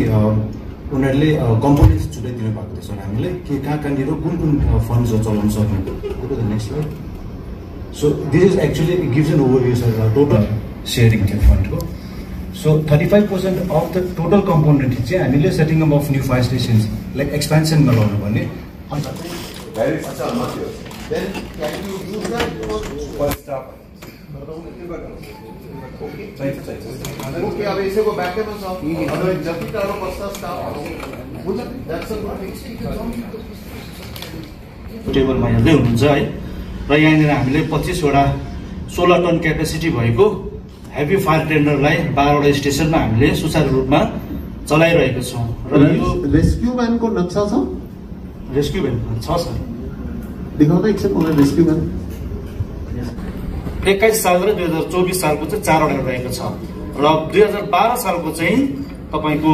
उनीहरूले कम्पोनेन्ट्स छुट्याइदिनु भएको थियो सर हामीलाई कि कहाँनिर कुन फन्ड्सहरू चलाउन सक्ने। Next slide. So this is actually gives an overview sir total sharing थियो फन्डको। So 35% of the total component चाहिँ हामीले setting up of new fire stations like एक्सपेन्सनमा लगाउनु पर्ने। Then can you use that for staff? Okay, अब इसे को बैक में साफ अदरवाइज जब भी करो पर्सनल स्टाफ बुझ्छ दैट्स अ टेबलमा हेर्दै हुनुहुन्छ है। र यहाँनिर हामीले 25 वटा 16 टन क्यापेसिटी भएको हेभी फायर टेन्डरलाई 12 वटा स्टेसनमा हामीले सुचारू रूपमा चलाइरहेको छौँ। र यो रेस्क्यू भ्यानको नक्सा छ? रेस्क्यू भ्यान छ सर, देखाउँदा एकछिन मलाई रेस्क्यू भ्यान। 21 साल र 2024 सालको चाहिँ 4 वटा रहेको छ र 2012 सालको चाहिँ तपाईको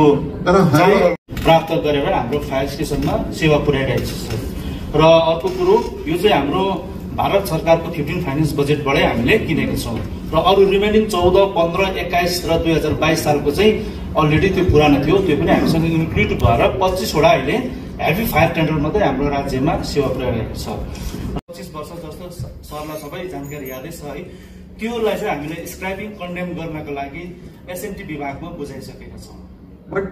प्राप्त गरेर हाम्रो फायर स्टेसनमा सेवा पुर्याइरहेको छ। र अर्को कुरो, यो चाहिँ हाम्रो भारत सरकारको 15 फाइनेन्स बजेटबाटै हामीले किनेको छौँ र अरू रिमेनिङ 14, 15, 21 र 2022 सालको चाहिँ अलरेडी त्यो पुरानो थियो, त्यो पनि हामीसँग इन्क्लुड भएर 25 वटा अहिले हेभी फायर टेन्डर मात्रै हाम्रो राज्यमा सेवा पुर्याइरहेको छ। 25 वर्ष जस्तो सरलाई सबै जानकारी यादै छ है। त्योलाई चाहिँ हामीले स्क्रैपिङ कन्डेम गर्नको लागि एसएमटी विभागमा बुझाइसकेका छौँ। बट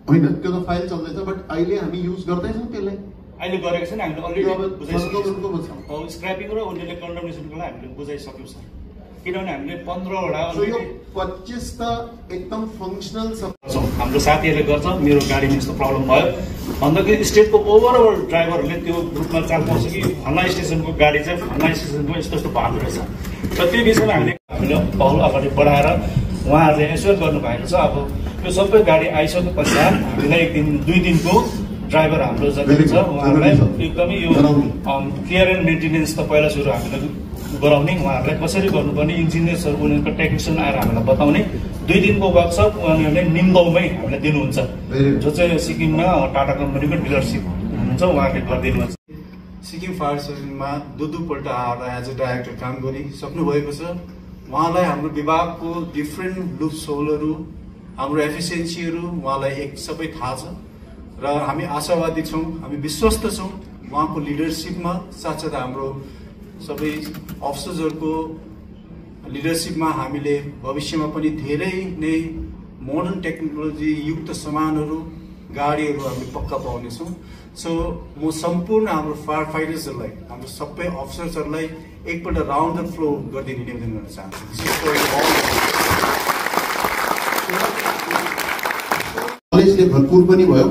होइन, त्यो त फाइल चल्दैछ, बट अहिले हामी युज गर्दैछौँ त्यसलाई? अहिले गरेको छैन, हामीले अलरेडी बुझाइसकेको छौँ। स्क्रैपिङ र उनीहरूले कन्डमनेसनको लागि हामीले बुझाइसक्यौँ सर, किनभने हामीले 15 वटा 25 त एकदम फङ्सनल छ। हाम्रो साथीहरूले गर्छ, मेरो गाडीमा यस्तो प्रब्लम भयो भन्दाखेरि स्टेटको ओभरअल ड्राइभरहरूले त्यो ग्रुपमा चाल पाउँछ कि फल्ना स्टेसनको गाडी चाहिँ फल्ना स्टेसनको यस्तो यस्तो भएको रहेछ। र त्यो विषयमा हामीले पहल अगाडि बढाएर उहाँहरूले एस्योर गर्नुभएको छ। अब यो सबै गाडी आइसके पश्चात हामीलाई 1 दिन 2 दिनको ड्राइभर हाम्रो जति छ उहाँहरूलाई एकदमै यो केयर एन्ड मेन्टेनेन्स त पहिला सुरु हामीले गराउने, उहाँहरूलाई कसरी गर्नुपर्ने इन्जिनियर्सहरू उनीहरूको टेक्निसियन आएर हामीलाई बताउने। 2 दिनको वर्कसप उनीहरूले निम्दौमै हामीलाई दिनुहुन्छ, जो चाहिँ सिक्किममा टाटा कम्पनीको डिलरसिप हुनुहुन्छ, उहाँहरूले गरिदिनुहुन्छ। सिक्किम फायर स्टेसनमा 2 पल्ट आएर एज अ डाइरेक्टर काम गरिसक्नु भएको छ। उहाँलाई हाम्रो विभागको डिफ्रेन्ट लुप सोलहरू, हाम्रो एफिसियन्सीहरू उहाँलाई सबै थाहा छ र हामी आशावादी छौँ, हामी विश्वस्त छौँ उहाँको लिडरसिपमा। साथसाथै हाम्रो सबै अफिसर्सहरूको लिडरसिपमा हामीले भविष्यमा पनि धेरै नै मोडर्न टेक्नोलोजी युक्त सामानहरू, गाडीहरू हामीले पक्का पाउनेछौँ। सो म सम्पूर्ण हाम्रो फायर फाइटर्सहरूलाई, हाम्रो सबै अफिसर्सहरूलाई एकपल्ट राउन्ड द फ्लो गरिदिने निवेदन गर्न चाहन्छु। कलेजले भरपूर पनि भयो,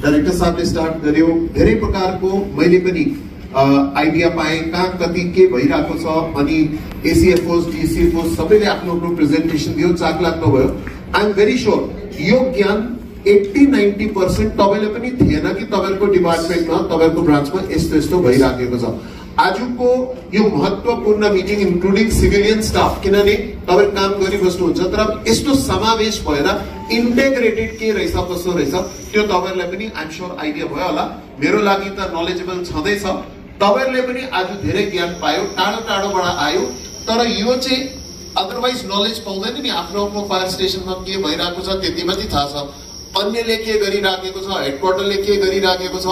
डाइरेक्टर साहबले स्टार्ट गर्यो, धेरै प्रकारको मैले पनि आइडिया पाएँ कहाँ कति के भइरहेको छ। अनि एसिएफओस, डिसिएफओस सबैले आफ्नो आफ्नो प्रेजेन्टेसन दियो, चाक लाग्नु भयो। आई एम भेरी श्योर यो ज्ञान 80-90% तपाईँले पनि थिएन कि तपाईँहरूको डिपार्टमेन्टमा, तपाईँहरूको ब्रान्चमा यस्तो यस्तो भइराखेको छ। आजको यो महत्त्वपूर्ण मिटिङ इन्क्लुडिङ सिभिलियन स्टाफ, किनभने तपाईँ काम गरिबस्नुहुन्छ, तर यस्तो समावेश भएर इन्टेग्रेटेड के रहेछ कसो रहेछ त्यो तपाईँहरूलाई पनि आइ एम श्योर आइडिया भयो होला। मेरो लागि त नलेजेबल छँदैछ, तपाईँहरूले पनि आज धेरै ज्ञान पायो, टाढो टाढोबाट आयो। तर यो चाहिँ अदरवाइज नलेज पाउँदैन नि, आफ्नो आफ्नो फायर स्टेसनमा के भइरहेको छ त्यति मात्रै थाहा छ। अन्यले के गरिराखेको छ, हेडक्वार्टरले के गरिराखेको छ,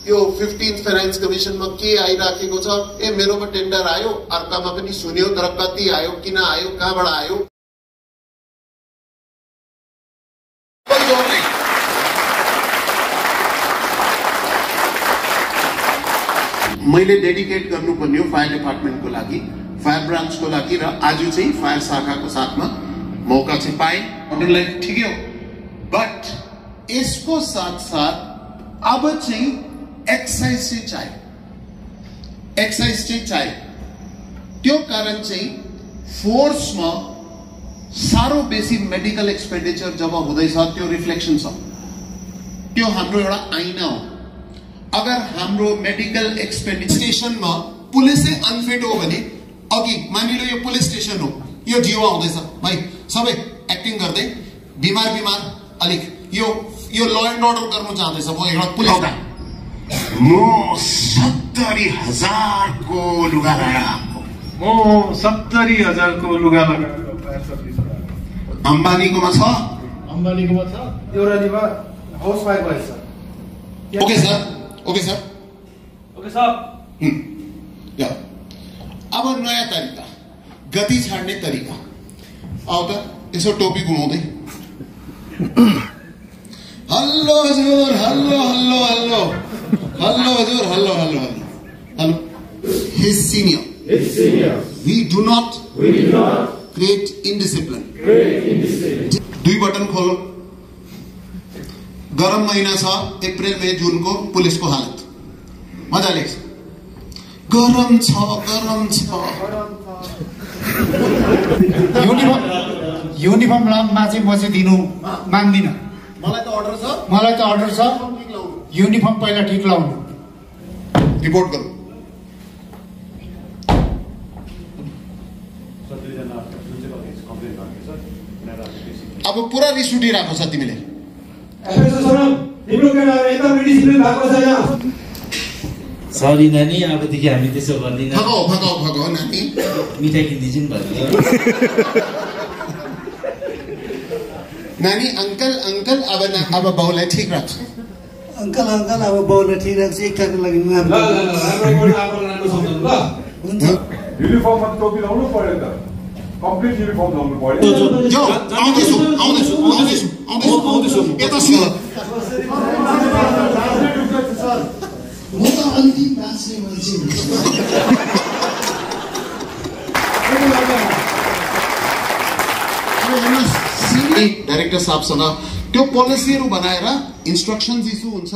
यो 15th फाइनेन्स कमिसनमा के आइराखेको छ, मेरोमा टेन्डर आयो, अर्कामा पनि सुन्यो, तर कति आयो, किन आयो, कहाँबाट आयो, मैले डेडिकेट गर्नुपर्ने हो फायर डिपार्टमेन्टको लागि, फायर ब्रान्चको लागि। र आज चाहिँ फायर शाखाको साथमा मौका चाहिँ पाएँ, उनीहरूलाई ठिकै हो। बट यसको साथ अब चाहिँ एक्साइज चाहिँ चाहियो। त्यो कारण चाहिँ फोर्समा साह्रो बेसी मेडिकल एक्सपेन्डिचर जब हुँदैछ त्यो रिफ्लेक्सन छ। त्यो हाम्रो एउटा आइना हो। अगर हाम्रो मेडिकल एक्सपेन्डिचर स्टेसनमा पुलिसै अनफिट हो भने, अघि मानिलो यो पुलिस स्टेसन हो, यो जियो आउँदैछ भाइ, सबै एक्टिङ गर्दै बिमार अलिक यो ल एन्ड अर्डर गर्नु चाहँदैछ, म एउटा पुलिस म 70,000 को लुगा लगाएको, म 70,000 को लुगा लगाएको। अम्बानीकोमा छ, देउरालीमा हाउस फायर भएछ। Okay sir. अब नयाँ तरिका, गति छाड्ने तरिका। आउ त यसो टोपी घुमाउँदै, हल्लो हजुर, हल्लो हल्लो हल्लो हल्लो हजुर, hello hello hello hello. His senior. We do not create indiscipline. 2 button खोलो। गरम महिना छ, अप्रिल मई जुन को पुलिस को हालत मजाले गरम छ। युनिफर्ममा चाहिँ म चाहिँ दिनु माग्दिनँ। मलाई त अर्डर छ युनिफर्म पहिला ठिक लाउनु। रिपोर्ट गरौँ। अब पुरा रिस उठिरहेको छ तिमीले। सरी नानी, अबदेखि हामी त्यसो गर्दिन। फकाउ नानी, मिठाई किनिदिन्छु नि भन्ने। नानी अंकल अब बाउलाई ठिक राख्छ। अंकल अब बाउलाई ठिक राख्छ। एकताको लागि युनिफर्ममा टोपी लाउनु पर्यो त। कम्प्लिट युनिफर्म लाउनु पर्यो। आउँदैछु यता सिङ। म त अलिकति बाँच्ने मान्छे डाइरेक्टर साहबसँग त्यो पोलिसीहरू बनाएर इन्स्ट्रक्सन्स इस्यु हुन्छ।